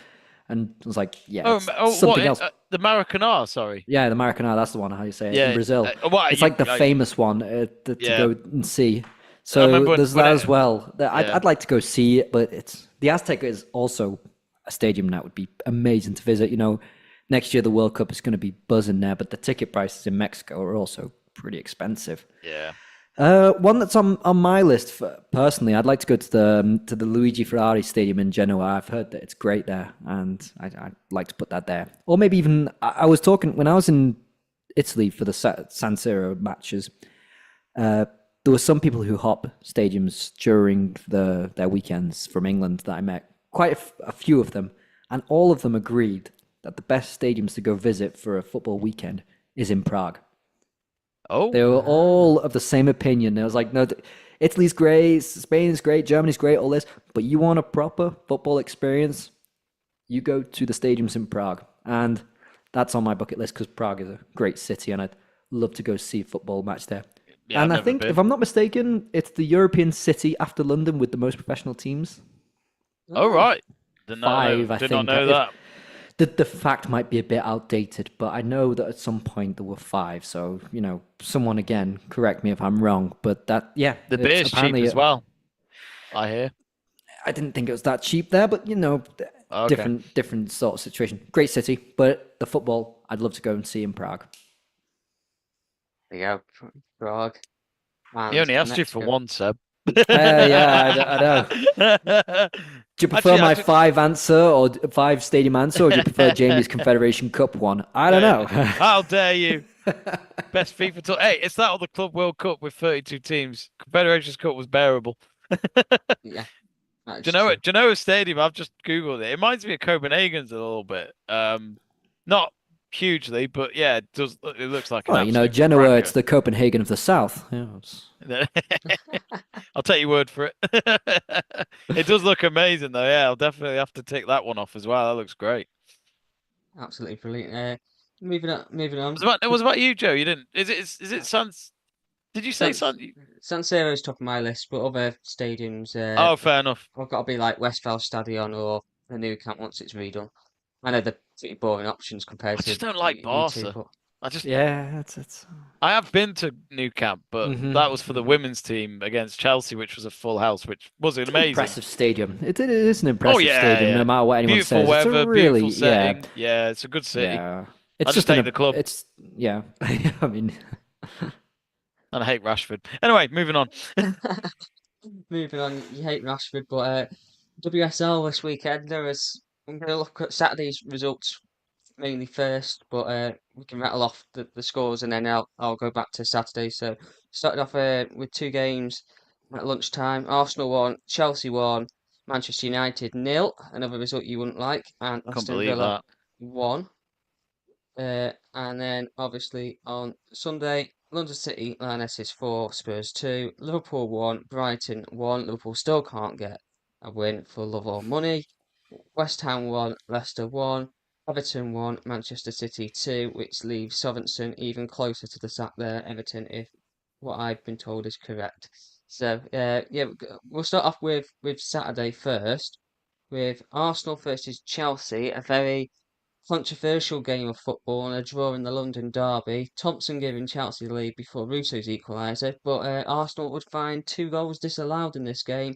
and was like, "Yeah, it's something else." The Maracanã, sorry. Yeah, the Maracana, that's the one. How you say it Yeah, in Brazil? It's you- like the famous one to Yeah. go and see. I So remember there's when that it- as well. Yeah. I'd like to go see it, but the Azteca is also a stadium that would be amazing to visit. Next year the World Cup is going to be buzzing there, but the ticket prices in Mexico are also pretty expensive. Yeah. One that's on my list personally, I'd like to go to the Luigi Ferrari Stadium in Genoa. I've heard that it's great there, and I'd like to put that there. Or maybe even I was talking when I was in Italy for the San Siro matches. There were some people who hop stadiums during their weekends from England that I met. Quite a few of them, and all of them agreed that the best stadiums to go visit for a football weekend is in Prague. Oh, They were all of the same opinion. It was like, no, Italy's great, Spain's great, Germany's great, all this, but you want a proper football experience, you go to the stadiums in Prague. And that's on my bucket list because Prague is a great city and I'd love to go see a football match there. yeah, and I've I think, never if been. I'm not mistaken, it's the European city after London with the most professional teams. Oh, right. Five, I Did not think. know that. The fact might be a bit outdated, but I know that at some point there were 5. So, someone again, correct me if I'm wrong, but that, yeah. The it's beer's cheap apparently- as well, I hear. I didn't think it was that cheap there, but, Okay. different sort of situation. Great city, but the football, I'd love to go and see in Prague. There you go. Prague. He only asked you for Mexico. one, Seb. Yeah, I know. Do you prefer Actually, my 5 answer or 5 stadium answer, or do you prefer Jamie's Confederation Cup one? I don't know. How dare you? Best FIFA tour. Hey, it's that or the Club World Cup with 32 teams. Confederations Cup was bearable. Yeah. Do you know it? Do you know a stadium? I've just Googled it. It reminds me of Copenhagen's a little bit. Not hugely, but yeah, it does. It looks like an Well, absolute Genoa, cracker. it's the Copenhagen of the South. I'll take your word for it. It does look amazing, though. Yeah, I'll definitely have to take that one off as well. That looks great. Absolutely brilliant. Moving on. It was about you, Joe. You didn't? Is it Sans? Did you say San, San? San Siro's top of my list, but other stadiums Oh, fair enough. have got to be like Westfeld Stadion or the new camp once it's redone. I know they're pretty boring options compared I to just don't like you two, Barca. but Yeah, it's. I have been to New Camp, but that was for the Mhm. women's team against Chelsea, which was a full house, which was amazing. Impressive stadium. It is an Oh impressive stadium, no matter what anyone beautiful says. It's a weather, really, beautiful setting. Yeah, it's a good city. yeah. I It's just just hate the club, It's yeah. I mean, and I hate Rashford. Anyway, moving on. moving on. You hate Rashford, but WSL this weekend. I'm going to look at Saturday's results mainly first, but we can rattle off the scores and then I'll go back to Saturday. So started off with two games at lunchtime. Arsenal won, Chelsea won, Manchester United nil, another result you wouldn't like, and Can't Aston believe Villa that. won. And then obviously on Sunday, London City Lionesses 4, Spurs 2, Liverpool 1, Brighton 1. Liverpool still can't get a win for love or money. West Ham 1, Leicester 1, Everton 1, Manchester City 2, which leaves Southampton even closer to the sack there, Everton, if what I've been told is correct. So, yeah, we'll start off with Saturday first, with Arsenal versus Chelsea, a very controversial game of football and a draw in the London derby. Thompson giving Chelsea the lead before Russo's equaliser, but Arsenal would find 2 goals disallowed in this game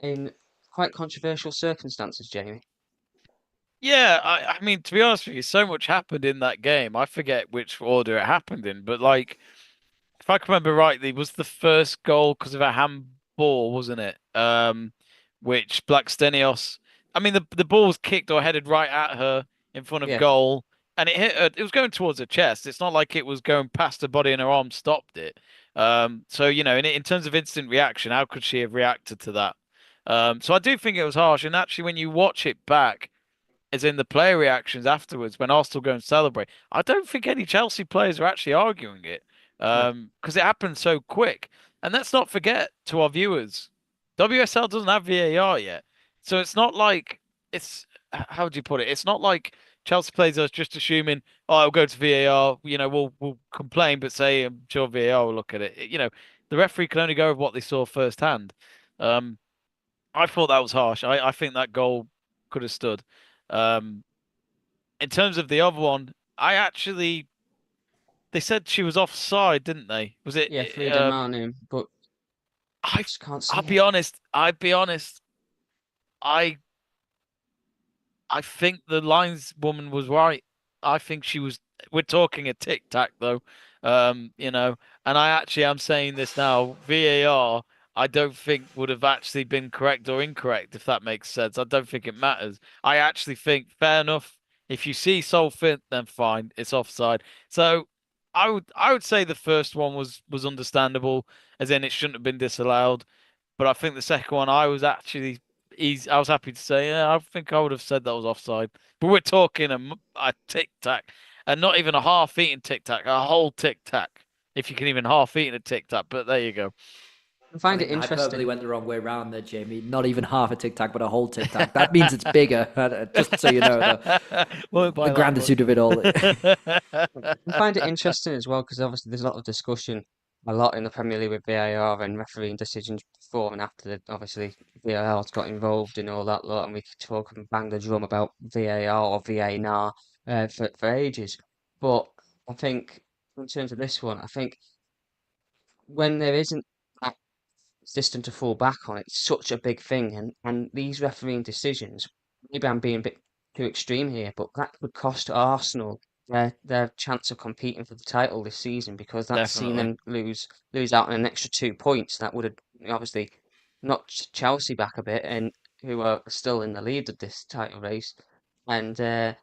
in quite controversial circumstances, Jamie. Yeah, I mean, to be honest with you, so much happened in that game. I forget which order it happened in, but like, if I can remember rightly, was the first goal because of a handball, wasn't it? Which Blackstenios, I mean, the ball was kicked or headed right at her in front of Yeah, goal, and it hit her. It was going towards her chest. It's not like it was going past her body and her arm stopped it. So in terms of instant reaction, how could she have reacted to that? So I do think it was harsh. And actually, when you watch it back, as in the player reactions afterwards when Arsenal go and celebrate, I don't think any Chelsea players are actually arguing it no, because it happened so quick. And let's not forget to our viewers, WSL doesn't have VAR yet, so it's not like how do you put it? It's not like Chelsea players are just assuming, oh, I'll go to VAR. We'll complain, but say I'm sure VAR will look at it. The referee can only go with what they saw firsthand. Um, I thought that was harsh. I think that goal could have stood. Um, in terms of the other one, they said she was offside, didn't they? Was it? yeah, Frida Manu, but I just can't see I'll it. be honest. I'll be honest. I I think the lineswoman was right. I think she was. We're talking a tic tac though, and I actually am saying this now. VAR, I don't think would have actually been correct or incorrect if that makes sense. I don't think it matters. I actually think fair enough. If you see Solfit, then fine, it's offside. So I would say the first one was understandable, as in it shouldn't have been disallowed. But I think the second one, I was actually easy. I was happy to say, yeah, I think I would have said that was offside. But we're talking a tic tac, and not even a half-eaten tic tac, a whole tic tac. If you can even half-eaten a tic tac, but there you go. I I find it think the hyperbole interesting. went the wrong way around there, Jamie. Not even half a tic tac, but a whole tic tac. That means it's bigger. Just so you know, Won't buy the that granditude of it all. I find it interesting as well because obviously there's a lot of discussion, a lot in the Premier League with VAR and refereeing decisions before and after obviously VAR's got involved in all that lot, and we could talk and bang the drum about VAR or VAR for ages. But I think in terms of this one, I think when there isn't that system to fall back on, it's such a big thing, and these refereeing decisions, maybe I'm being a bit too extreme here, but that would cost Arsenal their chance of competing for the title this season because that's seen Definitely. them lose out on an extra 2 points. That would have obviously knocked Chelsea back a bit, and who are still in the lead of this title race, and would have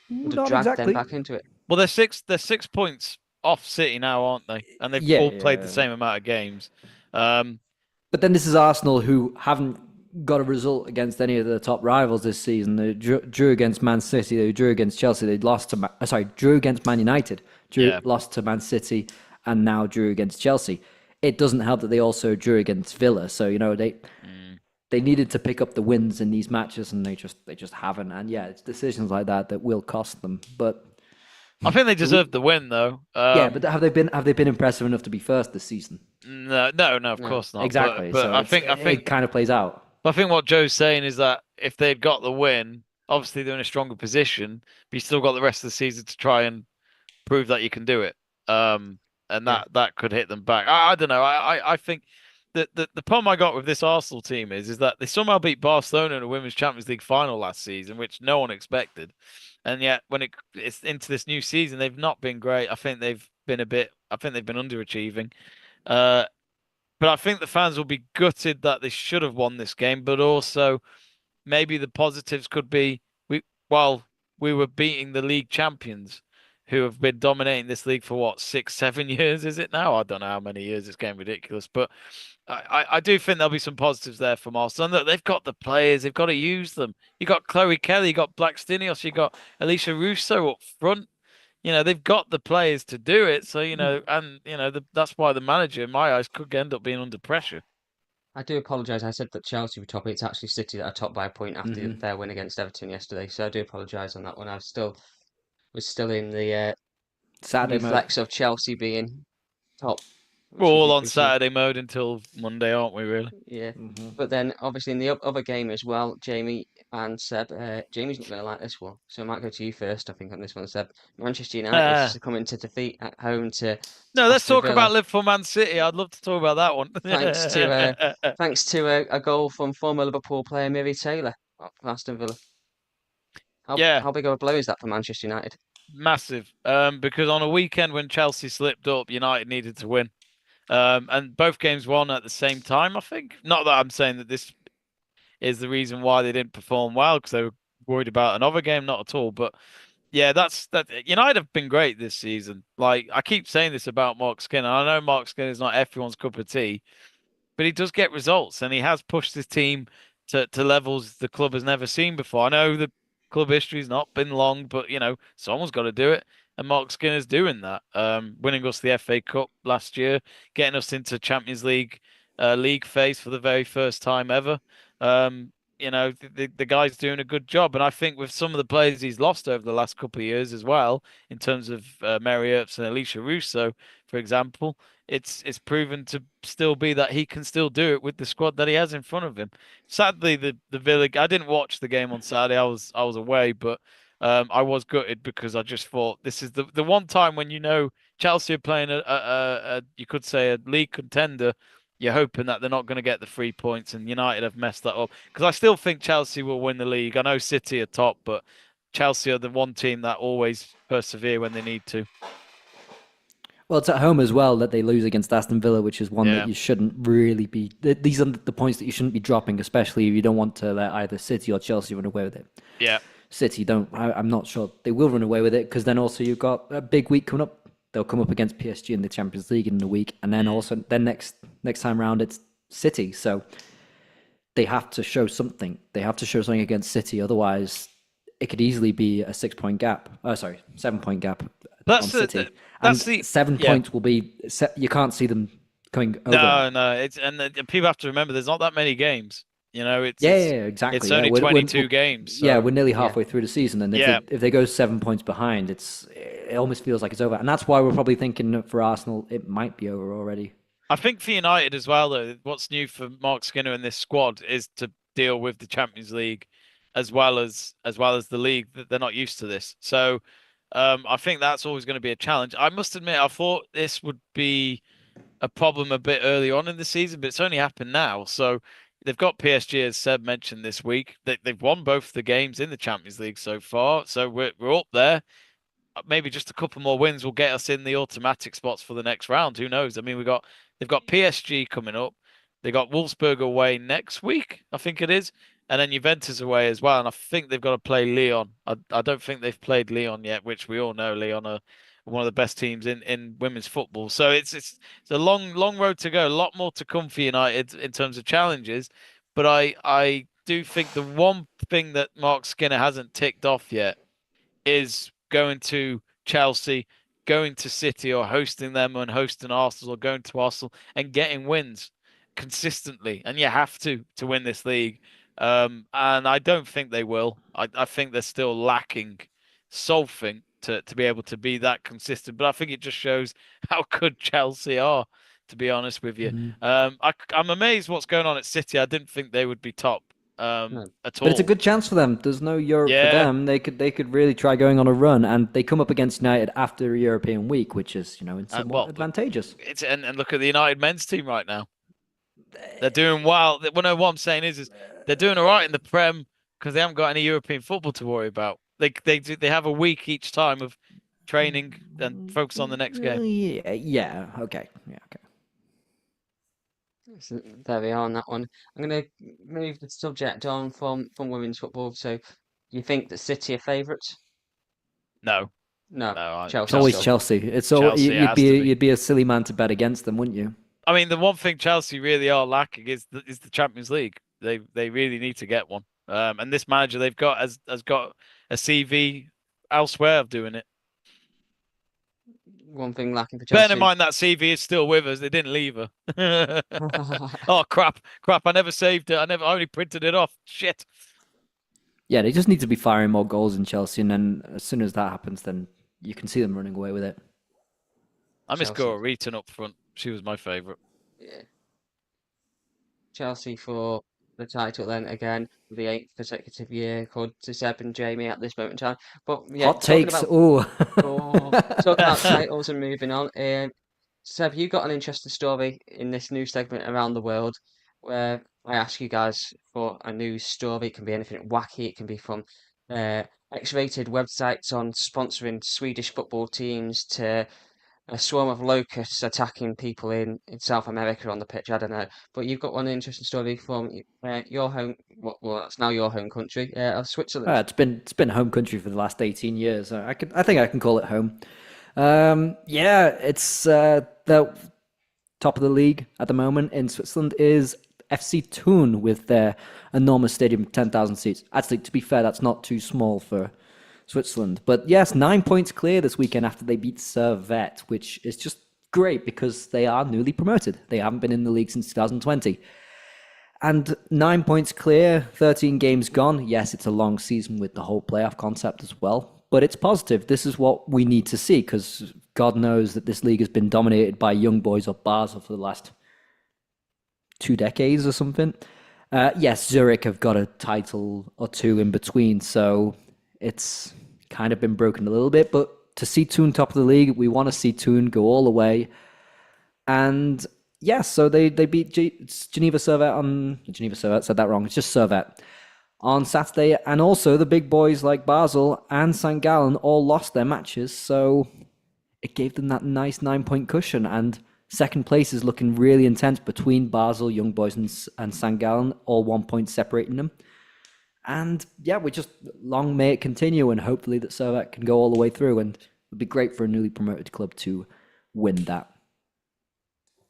Not dragged them exactly. back into it. Well, they're 6 points off City now, aren't they? And they've Yeah, all played the yeah. same amount of games. Um, But then this is Arsenal who haven't got a result against any of the top rivals this season. They drew against Man City, they drew against Chelsea, they lost to drew against Man United, lost to Man City, and now drew against Chelsea. It doesn't help that they also drew against Villa. So they needed to pick up the wins in these matches, and they just haven't. And yeah, it's decisions like that will cost them. But I think they deserve the win, though. but have they been impressive enough to be first this season? No, of course not. Exactly. But So I think it kind of plays out. I think what Joe's saying is that if they'd got the win, obviously they're in a stronger position, but you still got the rest of the season to try and prove that you can do it. And that could hit them back. I don't know. I think the problem I got with this Arsenal team is that they somehow beat Barcelona in a Women's Champions League final last season, which no one expected. And yet when it's into this new season, they've not been great. I think they've been underachieving. But I think the fans will be gutted that they should have won this game, but also maybe the positives could be we were beating the league champions who have been dominating this league for what, 6, 7 years, is it now? I don't know how many years. It's getting ridiculous. But I do think there'll be some positives there from Arsenal. And look, they've got the players, they've got to use them. You got Chloe Kelly, you got Blackstenius, you got Alicia Russo up front. They've got the players to do it. So, that's why the manager, in my eyes, could end up being under pressure. I do apologise. I said that Chelsea were top. It's actually City that are top by a point after their win against Everton yesterday. So I do apologise on that one. I was still in the Saturday reflex of Chelsea being top. We're all on Saturday mode until Monday, aren't we, really? Yeah. But then, obviously, in the other game as well, Jamie and Seb, Jamie's not going to like this one, so I might go to you first, I think, on this one, Seb. Manchester United succumbing to defeat at home to No, let's Aston talk Villa. about Liverpool Man City. I'd love to talk about that one. Thanks to a goal from former Liverpool player Miri Taylor for Aston Villa. How big of a blow is that for Manchester United? Massive. Because on a weekend when Chelsea slipped up, United needed to win. And both games won at the same time, I think. Not that I'm saying that this is the reason why they didn't perform well, because they were worried about another game, not at all. But yeah, that. United have been great this season. Like, I keep saying this about Mark Skinner. I know Mark Skinner is not everyone's cup of tea, but he does get results, and he has pushed his team to levels the club has never seen before. I know the club history's not been long, but someone's got to do it. And Mark Skinner's doing that, winning us the FA Cup last year, getting us into Champions League league phase for the very first time ever. The guy's doing a good job. And I think with some of the players he's lost over the last couple of years as well, in terms of Mary Earps and Alicia Russo, for example, it's proven to still be that he can still do it with the squad that he has in front of him. Sadly, the Villa, I didn't watch the game on Saturday. I was away, but I was gutted because I just thought this is the one time when Chelsea are playing a you could say a league contender. You're hoping that they're not going to get the 3 points, and United have messed that up. Because I still think Chelsea will win the league. I know City are top, but Chelsea are the one team that always persevere when they need to. Well, it's at home as well that they lose against Aston Villa, which is one that you shouldn't really be. These are the points that you shouldn't be dropping, especially if you don't want to let either City or Chelsea run away with it. Yeah. City don't. I'm not sure they will run away with it, because then also you've got a big week coming up. They'll come up against PSG in the Champions League in the week, and then next time round it's City. So they have to show something. They have to show something against City, otherwise it could easily be a 7-point gap. Oh, sorry, 7-point gap on City. That's the 7 points will be. You can't see them coming over. No. It's people have to remember there's not that many games. It's exactly. It's only 22 games. So. Yeah, we're nearly halfway through the season, and if they go 7 points behind, it almost feels like it's over. And that's why we're probably thinking that for Arsenal, it might be over already. I think for United as well, though, what's new for Mark Skinner and this squad is to deal with the Champions League as well as the league. That they're not used to this. So I think that's always going to be a challenge. I must admit, I thought this would be a problem a bit early on in the season, but it's only happened now. So they've got PSG, as Seb mentioned this week. They've won both the games in the Champions League so far, so we're up there. Maybe just a couple more wins will get us in the automatic spots for the next round. Who knows? I mean, they've got PSG coming up. They got Wolfsburg away next week, I think it is, and then Juventus away as well. And I think they've got to play Lyon. I don't think they've played Lyon yet, which we all know Lyon are one of the best teams in women's football. So it's a long road to go. A lot more to come for United in terms of challenges. but I do think the one thing that Mark Skinner hasn't ticked off yet is going to Chelsea, going to City, or hosting them and hosting Arsenal, or going to Arsenal and getting wins consistently. And you have to win this league. And I don't think they will. I think they're still lacking something to be able to be that consistent. But I think it just shows how good Chelsea are, to be honest with you. I'm amazed what's going on at City. I didn't think they would be top No. at But it's a all. good chance for them. There's no Europe for Yeah. them. They could really try going on a run, and they come up against United after a European week, which is in somewhat Well, advantageous. it's and look at the United men's team right now. They're doing well. Well, no, what I'm saying is they're doing all right in the Prem because they haven't got any European football to worry about. They have a week each time of training and focus on the next game. Yeah, okay. So there we are on that one. I'm going to move the subject on from women's football. So, you think that City are favourites? No, No, no, It's Chelsea always still. Chelsea. It's all Chelsea you'd has to be. you'd be a silly man to bet against them, wouldn't you? I mean, the one thing Chelsea really are lacking is the Champions League. They really need to get one. And this manager they've got has got a CV elsewhere of doing it. One thing lacking for Bearing in Chelsea. mind that CV is still with us. They didn't leave her. Oh crap! I never saved it. I only printed it off. Shit. Yeah, they just need to be firing more goals in Chelsea, and then as soon as that happens, then you can see them running away with it. I miss Chelsea. Gora Reaton up front. She was my favourite. Yeah. Chelsea for the title then again for the 8th consecutive year, according to Seb and Jamie at this moment in time. But yeah, Hot takes. Oh, talking about titles and moving on. Seb, you got an interesting story in this new segment around the world where I ask you guys for a news story. It can be anything wacky. It can be from X-rated websites on sponsoring Swedish football teams to a swarm of locusts attacking people in South America on the pitch. I don't know, but you've got one interesting story from your home. Well, it's now your home country, of Switzerland. it's been home country for the last 18 years. I think I can call it home. Yeah, it's the top of the league at the moment in Switzerland is FC Thun with their enormous stadium, 10,000 seats. Actually, to be fair, that's not too small for Switzerland. But yes, 9 points clear this weekend after they beat Servette, which is just great because they are newly promoted. They haven't been in the league since 2020. And 9 points clear, 13 games gone. Yes, it's a long season with the whole playoff concept as well. But it's positive. This is what we need to see because God knows that this league has been dominated by young boys of Basel for the last 2 decades or something. Yes, Zurich have got a title or two in between, so it's kind of been broken a little bit. But to see Thun top of the league, we want to see Thun go all the way. And yes, so they beat Geneva Servette, said that wrong. It's just Servette on Saturday. And also the big boys like Basel and St. Gallen all lost their matches. So it gave them that nice 9-point cushion. And second place is looking really intense between Basel, Young Boys, and St. Gallen, all 1 point separating them. And yeah, we just long may it continue, and hopefully that Servette can go all the way through. And it would be great for a newly promoted club to win that.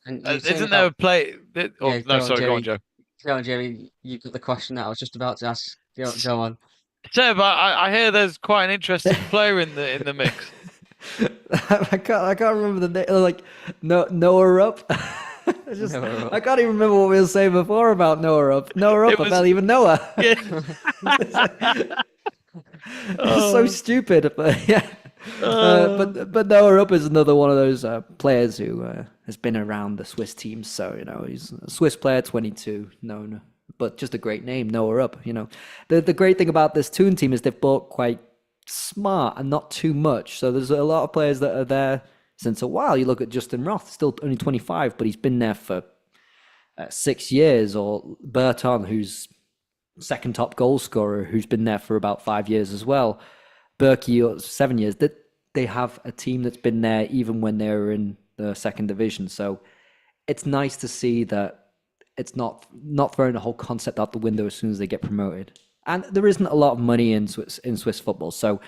And you're saying Isn't there a about play? Oh yeah, no, go on, sorry, go on, Jerry. Joe. Go on, Jerry. You got the question that I was just about to ask. Go on. So, but I hear there's quite an interesting player in the mix. I can't remember the name. Like Noah Rupp. Noah Rupp. I can't even remember what we were saying before about Noah Rupp. Noah Rupp, I barely even know her. Yeah. It's so stupid, but yeah. But Noah Rupp is another one of those players who has been around the Swiss teams. So he's a Swiss player, 22, known, but just a great name, Noah Rupp. The great thing about this Thun team is they've bought quite smart and not too much. So there's a lot of players that are there since a while. You look at Justin Roth, still only 25, but he's been there for 6 years. Or Berton, who's second top goal scorer, who's been there for about 5 years as well. Berkey, 7 years. That they have a team that's been there even when they were in the second division. So it's nice to see that it's not throwing the whole concept out the window as soon as they get promoted. And there isn't a lot of money in Swiss football, so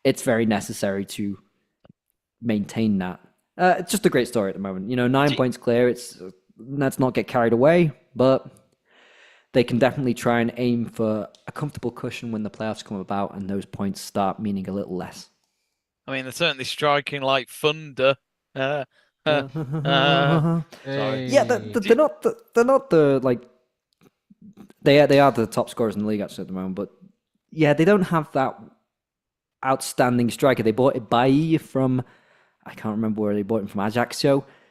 it's very necessary to maintain that. It's just a great story at the moment. 9 points clear. Let's not get carried away, but they can definitely try and aim for a comfortable cushion when the playoffs come about and those points start meaning a little less. I mean, they're certainly striking like thunder. Sorry. Yeah, they're not the like they are the top scorers in the league actually at the moment, but yeah, they don't have that outstanding striker. They bought Ibai from, I can't remember where they bought him from, Ajax.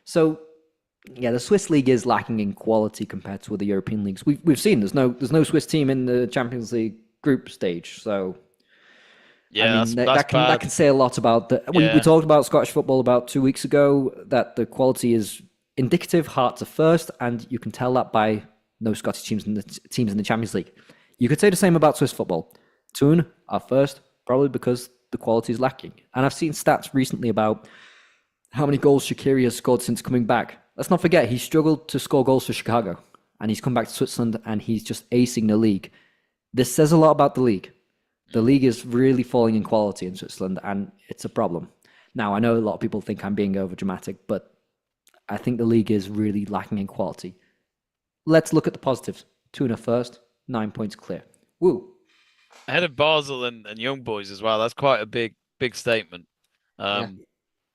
So yeah, the Swiss league is lacking in quality compared to other European leagues. We've seen there's no Swiss team in the Champions League group stage. So yeah, I mean, that's that can say a lot about the. We talked about Scottish football about 2 weeks ago, that the quality is indicative. Hearts are first, and you can tell that by no Scottish teams in the Champions League. You could say the same about Swiss football. Thun are first, probably because the quality is lacking. And I've seen stats recently about how many goals Shaqiri has scored since coming back. Let's not forget, he struggled to score goals for Chicago, and he's come back to Switzerland, and he's just acing the league. This says a lot about the league. The league is really falling in quality in Switzerland, and it's a problem. Now, I know a lot of people think I'm being overdramatic, but I think the league is really lacking in quality. Let's look at the positives. Thun first, 9 points clear. Woo. Ahead of Basel and Young Boys as well. That's quite a big statement. But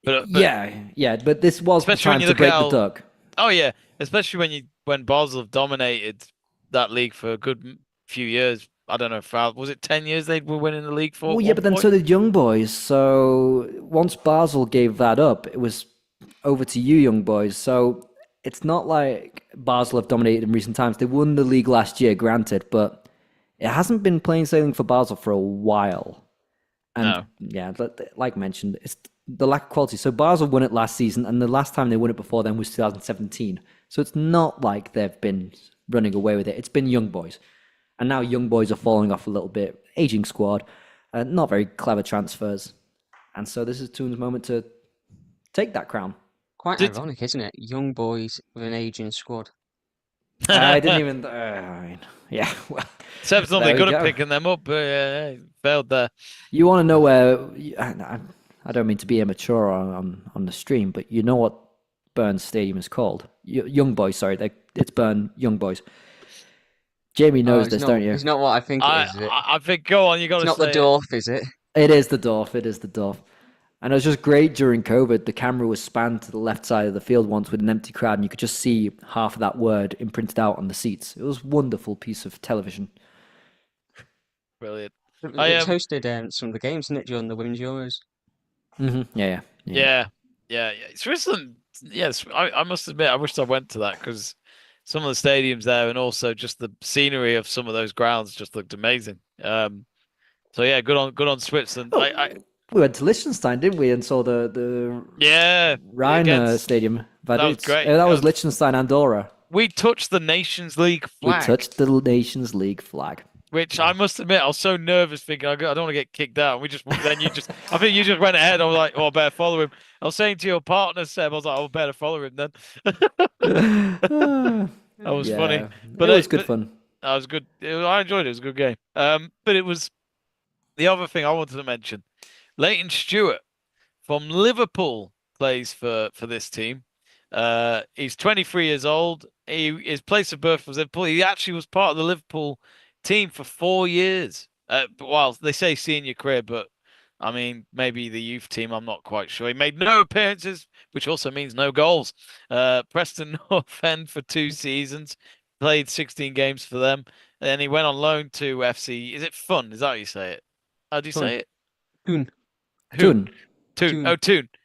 this was the time to break the duck. Oh yeah, especially when Basel have dominated that league for a good few years. I don't know if was it 10 years they were winning the league for? Well, yeah, but then so did Young Boys. So once Basel gave that up, it was over to you, Young Boys. So it's not like Basel have dominated in recent times. They won the league last year, granted, but it hasn't been plain sailing for Basel for a while. And yeah, like mentioned, it's the lack of quality. So Basel won it last season, and the last time they won it before then was 2017. So it's not like they've been running away with it. It's been Young Boys. And now Young Boys are falling off a little bit. Aging squad, not very clever transfers. And so this is Thun's moment to take that crown. Quite ironic, isn't it? Young Boys with an aging squad. I didn't even... I mean, yeah. Well, Seb's normally good at picking them up, but failed there. You want to know where... I don't mean to be immature on the stream, but you know what Bern Stadium is called? Young Boys, sorry. It's Bern Young Boys. Jamie knows this, don't you? It's not what I think it is it? I think, go on, you got to say it's not the Dorf, is it? It is the Dorf. It is the Dorf. And it was just great during COVID. The camera was spanned to the left side of the field once with an empty crowd, and you could just see half of that word imprinted out on the seats. It was a wonderful piece of television. Brilliant. It's hosted some of the games, isn't it, during the Women's Euros? Mm-hmm. Yeah. Switzerland, yes, I must admit, I wished I went to that because some of the stadiums there and also just the scenery of some of those grounds just looked amazing. So yeah, good on Switzerland. Oh, we went to Liechtenstein, didn't we? And saw the Rhine Stadium. That was great. That was Liechtenstein, Andorra. We touched the Nations League flag. Which I must admit, I was so nervous thinking I don't want to get kicked out. I think you just went ahead. I was like, I better follow him. I was saying to your partner, Seb, I was like, I better follow him then. That was funny. But it was good fun. That was good. I enjoyed it. It was a good game. But it was the other thing I wanted to mention. Leighton Stewart from Liverpool plays for this team. He's 23 years old. His place of birth was Liverpool. He actually was part of the Liverpool team for 4 years. Well, they say senior career, but I mean, maybe the youth team, I'm not quite sure. He made no appearances, which also means no goals. Preston North End for 2 seasons, played 16 games for them. And then he went on loan to FC. Is it Fun? Is that how you say it? How do you say it? Thun. Oh, Thun.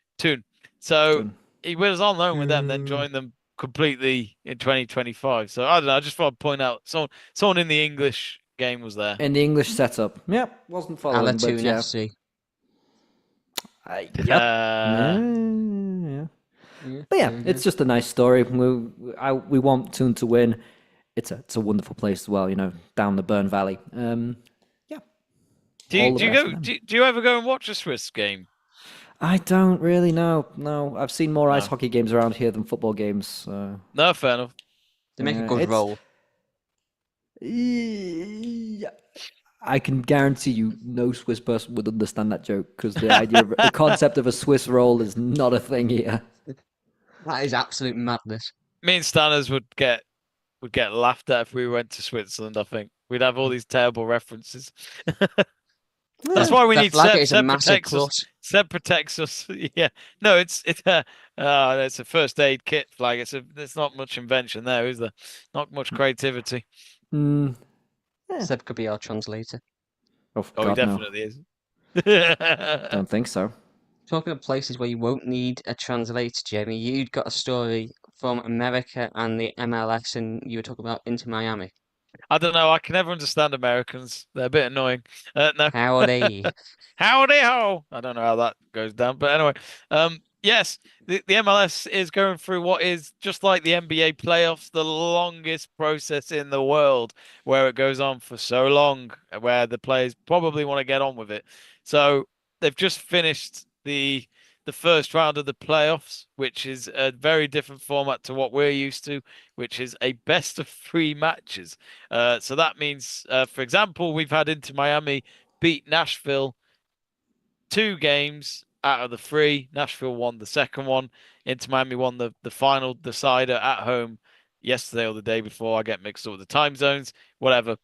So he was on loan with them, then joined them completely in 2025. So I don't know. I just thought I'd point out someone in the English game was there. In the English setup. Yep. Wasn't following, but yeah. FC. But yeah, it's just a nice story. We want Thun to win. It's a wonderful place as well, down the Bern Valley. Do you ever go and watch a Swiss game? I don't really know. No, I've seen more ice hockey games around here than football games. No, fair enough. They make a good roll. I can guarantee you no Swiss person would understand that joke because the idea of the concept of a Swiss roll is not a thing here. That is absolute madness. Me and Stanners would get would get laughed at if we went to Switzerland. I think we'd have all these terrible references. That's why we That need flag Seb. is a Seb massive protects us. plus. Seb protects us. Yeah. No, it's a first aid kit flag. There's not much invention there, is there? Not much creativity. Yeah. Seb could be our translator. Oh, Oh, God, he no. definitely is. Don't think so. Talking of places where you won't need a translator, Jamie, you'd got a story from America and the MLS, and you were talking about Inter Miami. I don't know. I can never understand Americans. They're a bit annoying. No. Howdy. Howdy ho! I don't know how that goes down, but anyway, yes, the MLS is going through what is just like the NBA playoffs, the longest process in the world, where it goes on for so long, where the players probably want to get on with it. So they've just finished the first round of the playoffs, which is a very different format to what we're used to, which is a best of 3 matches. So that means, for example, we've had Inter Miami beat Nashville 2 games out of the 3. Nashville won the second one. Inter Miami won the final decider at home yesterday or the day before. I get mixed up with the time zones. Whatever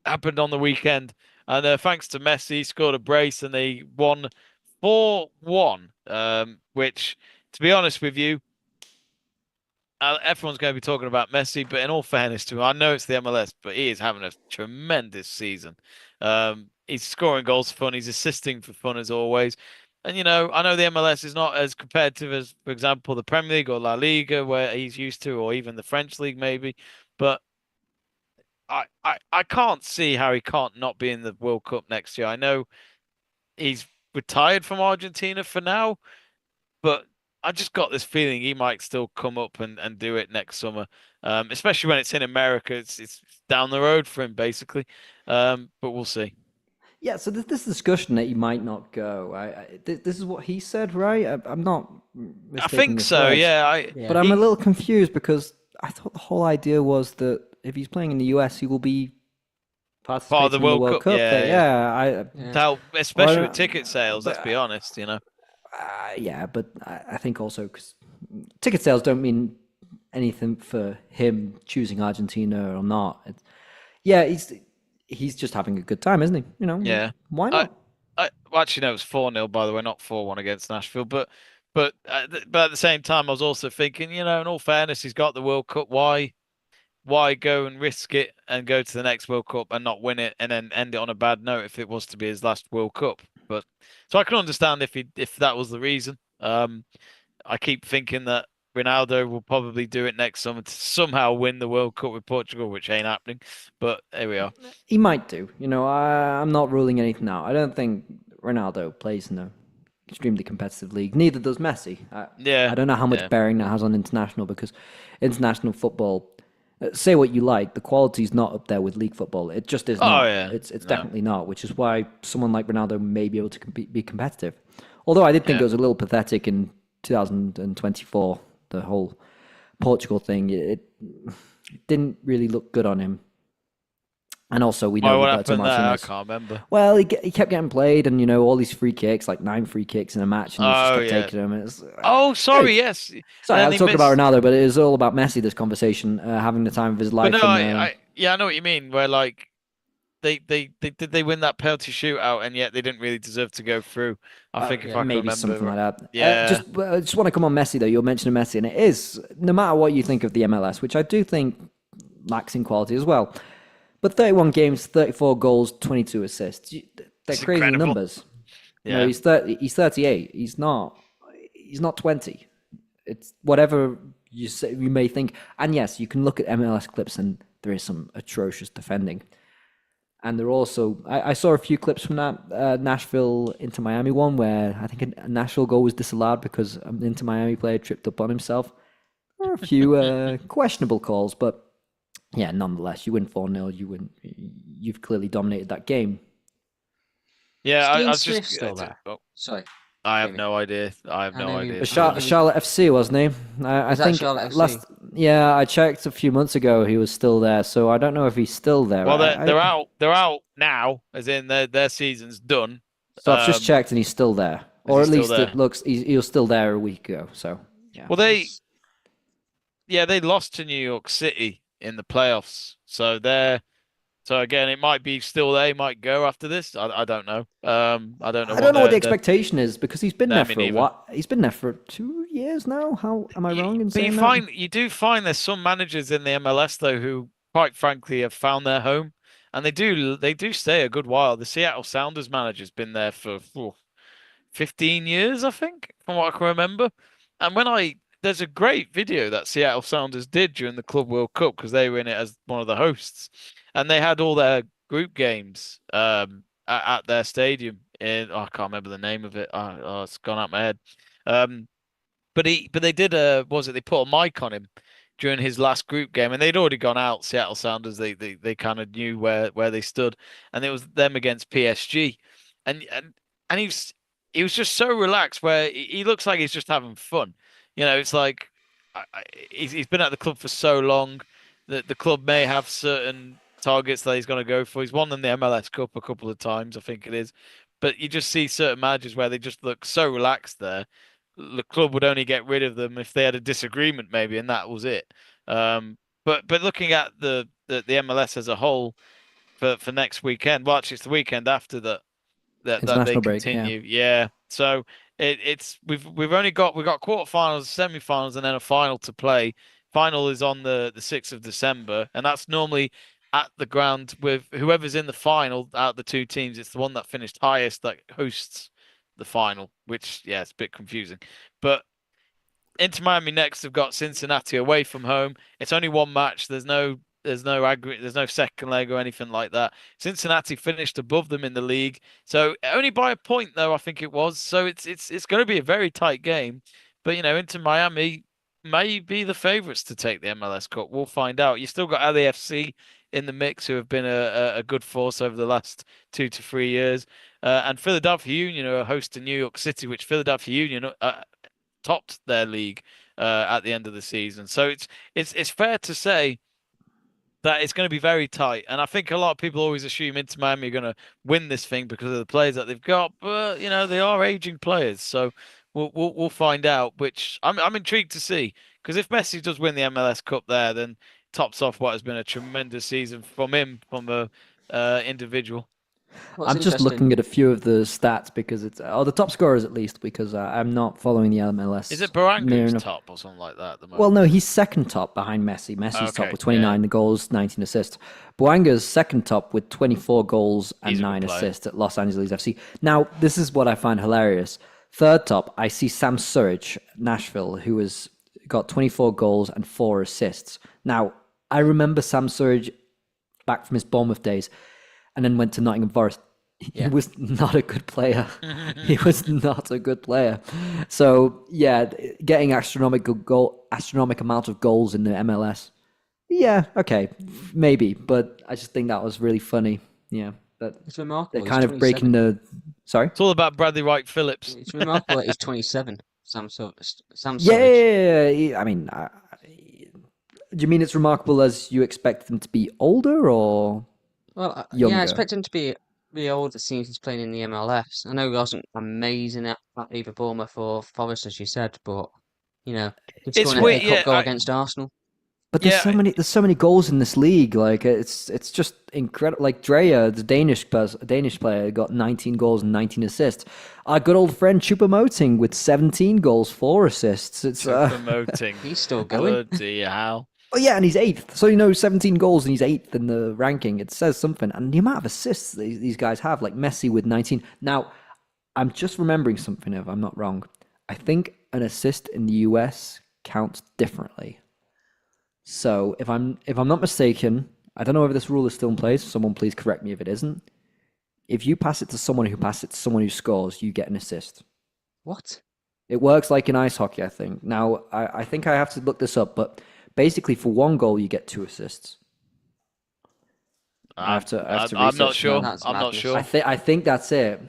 happened on the weekend. And thanks to Messi, scored a brace and they won 4-1. Which, to be honest with you, everyone's going to be talking about Messi, but in all fairness to him, I know it's the MLS, but he is having a tremendous season. He's scoring goals for fun. He's assisting for fun as always. And, I know the MLS is not as competitive as, for example, the Premier League or La Liga, where he's used to, or even the French League, maybe. But I can't see how he can't not be in the World Cup next year. I know he's retired from Argentina for now, but I just got this feeling he might still come up and do it next summer, especially when it's in America. It's down the road for him, basically. But we'll see. Yeah, so this discussion that he might not go. This is what he said, right? I'm not mistaking I think his so, words. yeah. But I'm a little confused because I thought the whole idea was that if he's playing in the US, he will be participating Part of the in the World Cup. Yeah. Yeah. To help, especially Well, with ticket sales, let's be honest, Yeah, but I think also because ticket sales don't mean anything for him choosing Argentina or not. He's just having a good time, isn't he? Yeah. Why not? Well, actually, no, it was 4-0, by the way, not 4-1 against Nashville. But at the same time, I was also thinking, in all fairness, he's got the World Cup. Why go and risk it and go to the next World Cup and not win it and then end it on a bad note if it was to be his last World Cup? But so I can understand if that was the reason. I keep thinking that Ronaldo will probably do it next summer to somehow win the World Cup with Portugal, which ain't happening. But here we are. He might do. I'm not ruling anything out. I don't think Ronaldo plays in an extremely competitive league. Neither does Messi. I don't know how much bearing that has on international because international football, say what you like, the quality's not up there with league football. It just is not. It's definitely not, which is why someone like Ronaldo may be able to be competitive. Although I did think it was a little pathetic in 2024, the whole Portugal thing. It didn't really look good on him. And also, we know what Roberto happened there? I Martinez. can't remember. Well, he kept getting played, and all these free kicks, like 9 free kicks in a match, and he just kept taking them. Yes. Sorry, I was talking about Ronaldo, but it is all about Messi. This conversation, having the time of his life. But no, I know what you mean. Where like they win that penalty shootout, and yet they didn't really deserve to go through. I think if I can maybe remember, something like that. Yeah. Just want to come on Messi though. You're mentioning Messi, and it is no matter what you think of the MLS, which I do think lacks in quality as well. But 31 games, 34 goals, 22 assists. They're crazy incredible. Numbers. Yeah. He's 30. He's 38. He's not 20. It's whatever you may think. And yes, you can look at MLS clips, and there is some atrocious defending. And there also, I saw a few clips from that Nashville Inter Miami one where I think a Nashville goal was disallowed because an Inter Miami player tripped up on himself. There are a few questionable calls, but yeah, nonetheless, you win 4-0. You've clearly dominated that game. Yeah, I was Smith just still there. Sorry. I have no idea. I have no idea. Charlotte FC, wasn't he? I think Charlotte FC? Yeah, I checked a few months ago. He was still there, so I don't know if he's still there. Well, they're out. They're out now, as in their season's done. So I've just checked, and he's still there, or at least it looks he was still there a week ago. So yeah. Well, they lost to New York City in the playoffs. So again, it might be still they might go after this. I don't know. I don't know what the expectation is, because he's been there for a while. He's been there for 2 years now. How am I wrong in saying that? You do find there's some managers in the MLS though who, quite frankly, have found their home, and they do stay a good while. The Seattle Sounders manager's been there for 15 years, I think, from what I can remember. And there's a great video that Seattle Sounders did during the Club World Cup, because they were in it as one of the hosts, and they had all their group games at their stadium I can't remember the name of it. It's gone out my head. But they did they put a mic on him during his last group game, and they'd already gone out. Seattle Sounders, they kind of knew where they stood, and it was them against PSG, and he was just so relaxed, where he looks like he's just having fun. It's like he's been at the club for so long that the club may have certain targets that he's going to go for. He's won them the MLS Cup a couple of times, I think it is. But you just see certain managers where they just look so relaxed there. The club would only get rid of them if they had a disagreement, maybe, and that was it. But looking at the MLS as a whole for next weekend, well, actually, it's the weekend after that they continue. Break, yeah. So we've got quarterfinals, semi-finals, and then a final to play. Final is on the 6th of December, and that's normally at the ground with whoever's in the final out of the two teams. It's the one that finished highest that hosts the final, which, yeah, it's a bit confusing. But Inter Miami next have got Cincinnati away from home. It's only one match. There's no second leg or anything like that. Cincinnati finished above them in the league, so only by a point though, I think it was. So it's going to be a very tight game. But Inter Miami may be the favourites to take the MLS Cup. We'll find out. You still got LAFC in the mix, who have been a good force over the last 2 to 3 years, and Philadelphia Union are a host to New York City, which Philadelphia Union topped their league at the end of the season. So it's fair to say that it's going to be very tight. And I think a lot of people always assume Inter Miami are going to win this thing because of the players that they've got, but they are aging players, so we'll find out. Which I'm intrigued to see, because if Messi does win the MLS Cup there, then tops off what has been a tremendous season from him, from a individual. I'm just looking at a few of the stats, because it's the top scorers, at least, because I'm not following the MLS. Is it Baranga's top or something like that at the moment? Well, no, he's second top behind Messi. Messi's top with 29 goals, 19 assists. Boanga's second top with 24 goals and 9 assists at Los Angeles FC. Now, this is what I find hilarious. Third top, I see San Siro, Nashville, who has got 24 goals and 4 assists. Now, I remember Sam Siro back from his Bournemouth days, and then went to Nottingham Forest. He was not a good player. He was not a good player. So, yeah, getting astronomical amount of goals in the MLS. Yeah, okay, maybe. But I just think that was really funny. Yeah, but it's remarkable. They're kind of breaking the... Sorry? It's all about Bradley Wright Phillips. It's remarkable that he's 27. Sam Yeah, I mean... do you mean it's remarkable as you expect them to be older, or... Well, younger? yeah, I expect him to be older since he's playing in the MLS. I know he wasn't amazing at either Bournemouth or Forest, as you said, but he's scoring an FA Cup goal against Arsenal. But there's so many goals in this league. Like it's just incredible. Like Dreyer, the Danish player, got 19 goals and 19 assists. Our good old friend Choupo-Moting with 17 goals, 4 assists. It's Choupo-Moting. He's still going. Bloody hell. Oh yeah, and he's 8th. So 17 goals and he's 8th in the ranking. It says something. And the amount of assists these guys have, like Messi with 19. Now, I'm just remembering something, if I'm not wrong. I think an assist in the US counts differently. So if I'm not mistaken, I don't know if this rule is still in place. Someone please correct me if it isn't. If you pass it to someone who passes it to someone who scores, you get an assist. What? It works like in ice hockey, I think. Now, I think I have to look this up, but basically for 1 goal you get 2 assists. I have to I'm not sure. I'm not sure. I think that's it.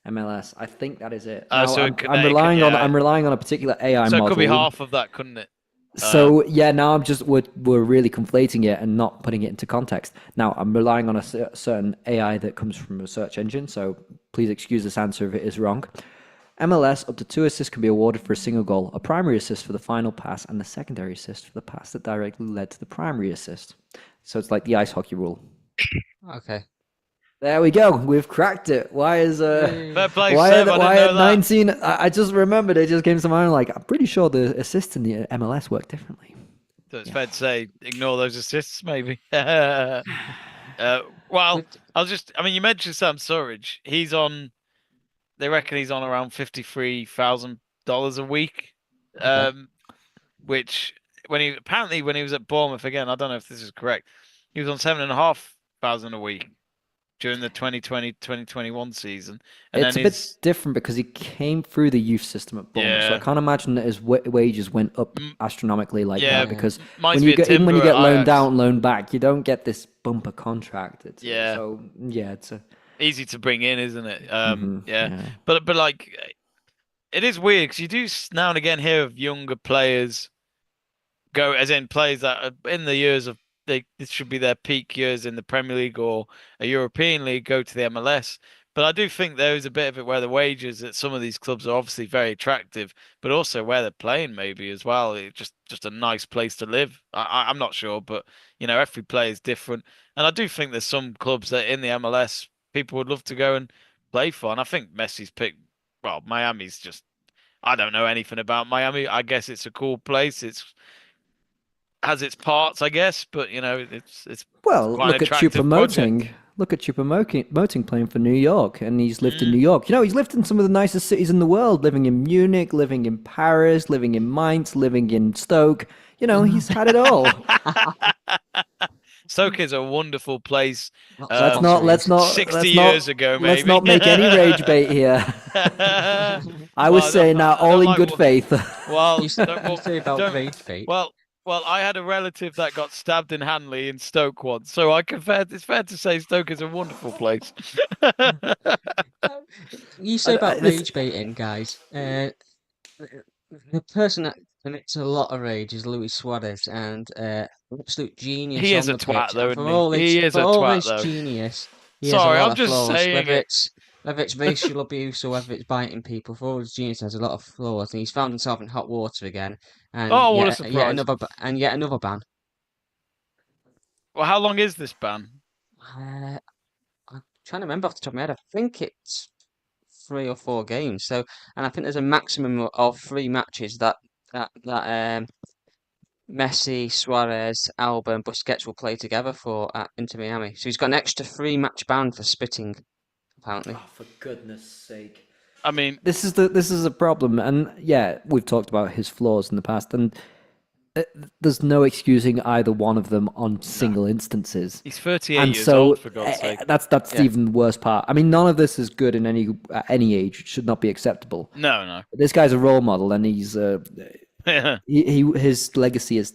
MLS. I think that is it. So I'm relying on a particular AI model. So it could be half of that, couldn't it? So yeah, now we're really conflating it and not putting it into context. Now I'm relying on a certain AI that comes from a search engine. So please excuse this answer if it is wrong. MLS, up to 2 assists can be awarded for a single goal, a primary assist for the final pass, and a secondary assist for the pass that directly led to the primary assist. So it's like the ice hockey rule. Okay. There we go. We've cracked it. Why is Fair play, why Seb. I why didn't at know that. 19? I just remembered. It just came to mind. Like I'm pretty sure the assists in the MLS work differently. So it's fair to say, ignore those assists, maybe. Well, I mean, you mentioned Sam Surridge. They reckon he's on around $53,000 a week. Okay. Which when he was at Bournemouth again, I don't know if this is correct. He was on $7,500 a week during the 2020-2021 season. And It's then a bit different because he came through the youth system at Bournemouth, so I Yeah. can't imagine that his wages went up astronomically like Yeah, that. Because reminds when me you of get even when you Timber get at loaned Ajax. out and loaned back, you don't get this bumper contract. Yeah. So yeah, it's a easy to bring in, isn't it? yeah. Yeah. But like it is weird because you do now and again hear of younger players go, as in players that are in the years of this should be their peak years in the Premier League or a European league, go to the MLS. But I do think there is a bit of it where the wages at some of these clubs are obviously very attractive, but also where they're playing maybe as well. It's just a nice place to live. I'm not sure, but every player is different, and I do think there's some clubs that in the MLS people would love to go and play for. And I think Messi's picked. Well, Miami's just. I don't know anything about Miami. I guess it's a cool place. It's has its parts, I guess, but it's Well, quite an look at Chupa attractive project. Moting. Look at Chupa Moting playing for New York, and he's lived in New York. He's lived in some of the nicest cities in the world, living in Munich, living in Paris, living in Mainz, living in Stoke. He's had it all. Stoke is a wonderful place. Let's not 60 years ago, let's maybe. not make any rage bait here. I was saying that all in good faith. Well, You say about rage bait. Well, I had a relative that got stabbed in Hanley in Stoke once, so it's fair to say Stoke is a wonderful place. You say about rage baiting, guys. The person that commits a lot of rage is Luis Suarez, and absolute genius He is on a the twat, pitch. though, And isn't for he? all his, He is for a all twat, his though. genius, he has a Sorry, lot I'm of just flaws. saying it. Whether it's racial abuse or whether it's biting people, for all his genius, has a lot of flaws, and he's found himself in hot water again, and Oh, what a yet surprise. another ban. Well, how long is this ban? I'm trying to remember off the top of my head. I think it's 3 or 4 games. So, and I think there's a maximum of 3 matches that Messi, Suarez, Alba, and Busquets will play together for at Inter Miami. So he's got an extra 3 match ban for spitting, apparently. Oh, for goodness sake! I mean, This is a problem, and yeah, we've talked about his flaws in the past, and there's no excusing either one of them on single instances. he's 38 And years so old, for God's sake. that's Yeah. even the worst part. I mean, none of this is good in any age. It should not be acceptable. No. This guy's a role model, and his legacy is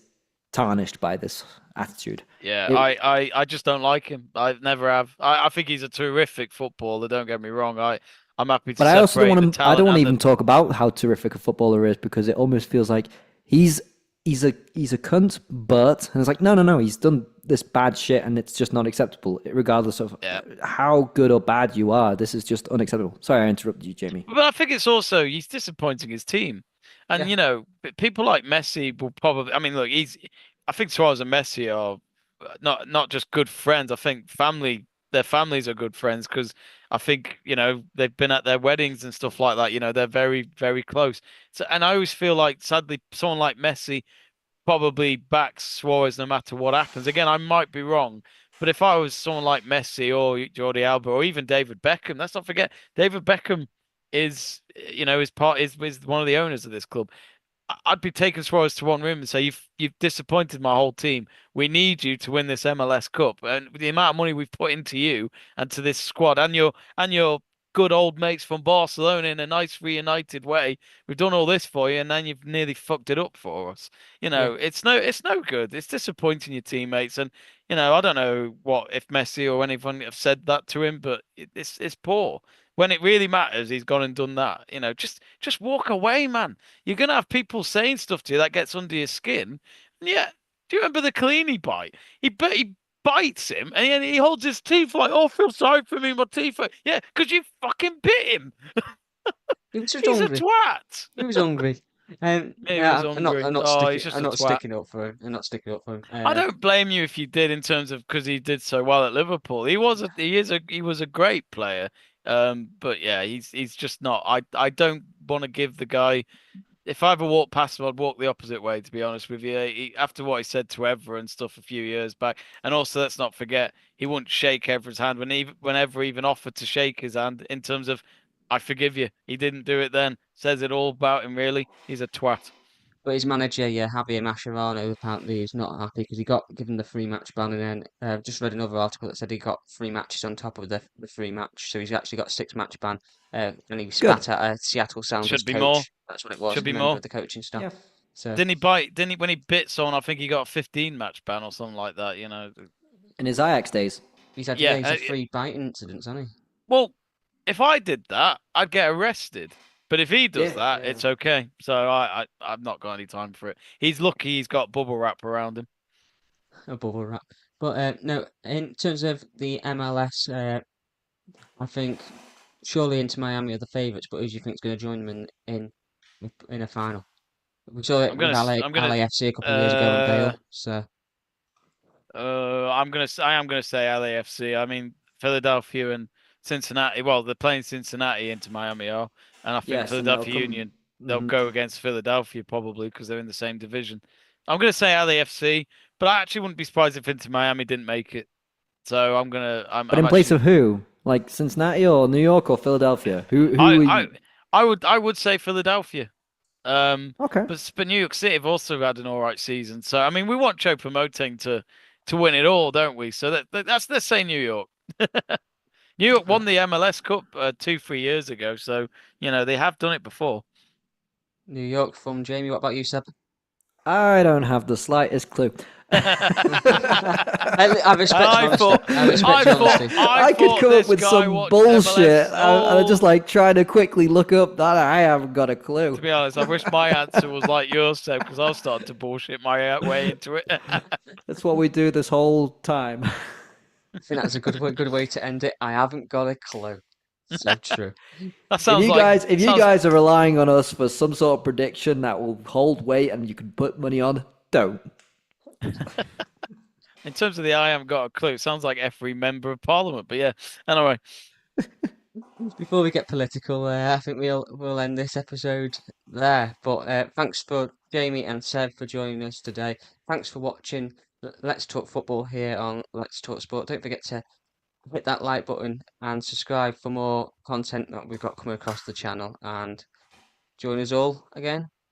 tarnished by this attitude. Yeah, I just don't like him. I never have. I think he's a terrific footballer. Don't get me wrong. I'm happy to But I also separate don't the want to. I talent don't want to and even talk about how terrific a footballer is because it almost feels like he's a cunt. But and it's like no. He's done this bad shit, and it's just not acceptable, regardless of how good or bad you are. This is just unacceptable. Sorry, I interrupted you, Jamie. But I think it's also he's disappointing his team, and people like Messi will probably. I mean, look, I think Suarez and Messi are not just good friends. I think their families are good friends because I think they've been at their weddings and stuff like that. They're very, very close. So, and I always feel like sadly someone like Messi probably backs Suarez no matter what happens. Again, I might be wrong, but if I was someone like Messi or Jordi Alba or even David Beckham, let's not forget David Beckham is one of the owners of this club. I'd be taking Suarez to one room and say, you've disappointed my whole team. We need you to win this MLS Cup, and the amount of money we've put into you and to this squad, and your good old mates from Barcelona in a nice reunited way. We've done all this for you, and then you've nearly fucked it up for us. It's no good. It's disappointing your teammates, and I don't know if Messi or anyone have said that to him, but it's poor. When it really matters, he's gone and done that. Just walk away, man. You're gonna have people saying stuff to you that gets under your skin. And yeah, do you remember the Collini bite? He bites him and he holds his teeth like, "Oh, I feel sorry for me, my teeth." Yeah, because you fucking bit him. He was just He's a hungry. twat. He was hungry. He was Yeah, hungry. I'm not Oh, sticking. he's just I'm a not twat. sticking up for him. I'm not sticking up for him. I don't blame you if you did in terms of because he did so well at Liverpool. He was a great player. But yeah, he's just not. I don't want to give the guy. If I ever walked past him, I'd walk the opposite way. To be honest with you, after what he said to Evra and stuff a few years back, and also let's not forget he wouldn't shake Evra's hand whenever even offered to shake his hand. In terms of, I forgive you. He didn't do it then. Says it all about him. Really, he's a twat. But his manager, yeah, Javier Mascherano, apparently is not happy because he got given the free match ban, and then just read another article that said he got 3 matches on top of the free match, so he's actually got a 6 match ban. And he Good. spat at a Seattle Sounders Should be more. coach. That's what it was, Should a be member more. of the coaching staff. Yeah. So Didn't he bite? Didn't he when he bit someone? I think he got a 15 match ban or something like that. You know. In his Ajax days. he's had Yeah. he's had 3 bite incidents, hasn't he? Well, if I did that, I'd get arrested. But if he does Yeah, that, yeah. it's okay. So I've not got any time for it. He's lucky he's got bubble wrap around him. A bubble wrap. But no, in terms of the MLS, I think surely Inter Miami are the favourites, but who do you think is going to join them in a final? We saw it I'm with gonna I'm gonna LAFC a couple of years ago in uh Bale. So I am gonna say LAFC. I mean Philadelphia and Cincinnati. Well, they're playing Cincinnati into Miami are, and I think Yes, and they'll Philadelphia come. Union they'll Mhm. go against Philadelphia probably because they're in the same division. I'm gonna say LAFC, but I actually wouldn't be surprised if Inter Miami didn't make it. So But I'm in place actually of who? Like Cincinnati or New York or Philadelphia? Who are you? I would say Philadelphia. Okay. But New York City have also had an all right season. So I mean, we want Joe Promoting to win it all, don't we? So that's let's say New York. New York won the MLS Cup 2-3 years ago, so you know they have done it before. New York from Jamie. What about you, Seb? I don't have the slightest clue. I respect your I honesty. thought, I respect your honesty. I could thought come up this with guy some watched bullshit, MLS. and I just like trying to quickly look up that I haven't got a clue. To be honest, I wish my answer was like yours, Seb, because I started to bullshit my way into it. That's what we do this whole time. I think that's a good way to end it. I haven't got a clue. So true. That sounds If you guys are relying on us for some sort of prediction that will hold weight and you can put money on, don't. In terms of the I haven't got a clue, it sounds like every member of parliament. But yeah, anyway. Before we get political, I think we'll end this episode there. But thanks for Jamie and Seb for joining us today. Thanks for watching. Let's Talk Football here on Let's Talk Sport. Don't forget to hit that like button and subscribe for more content that we've got coming across the channel. And join us all again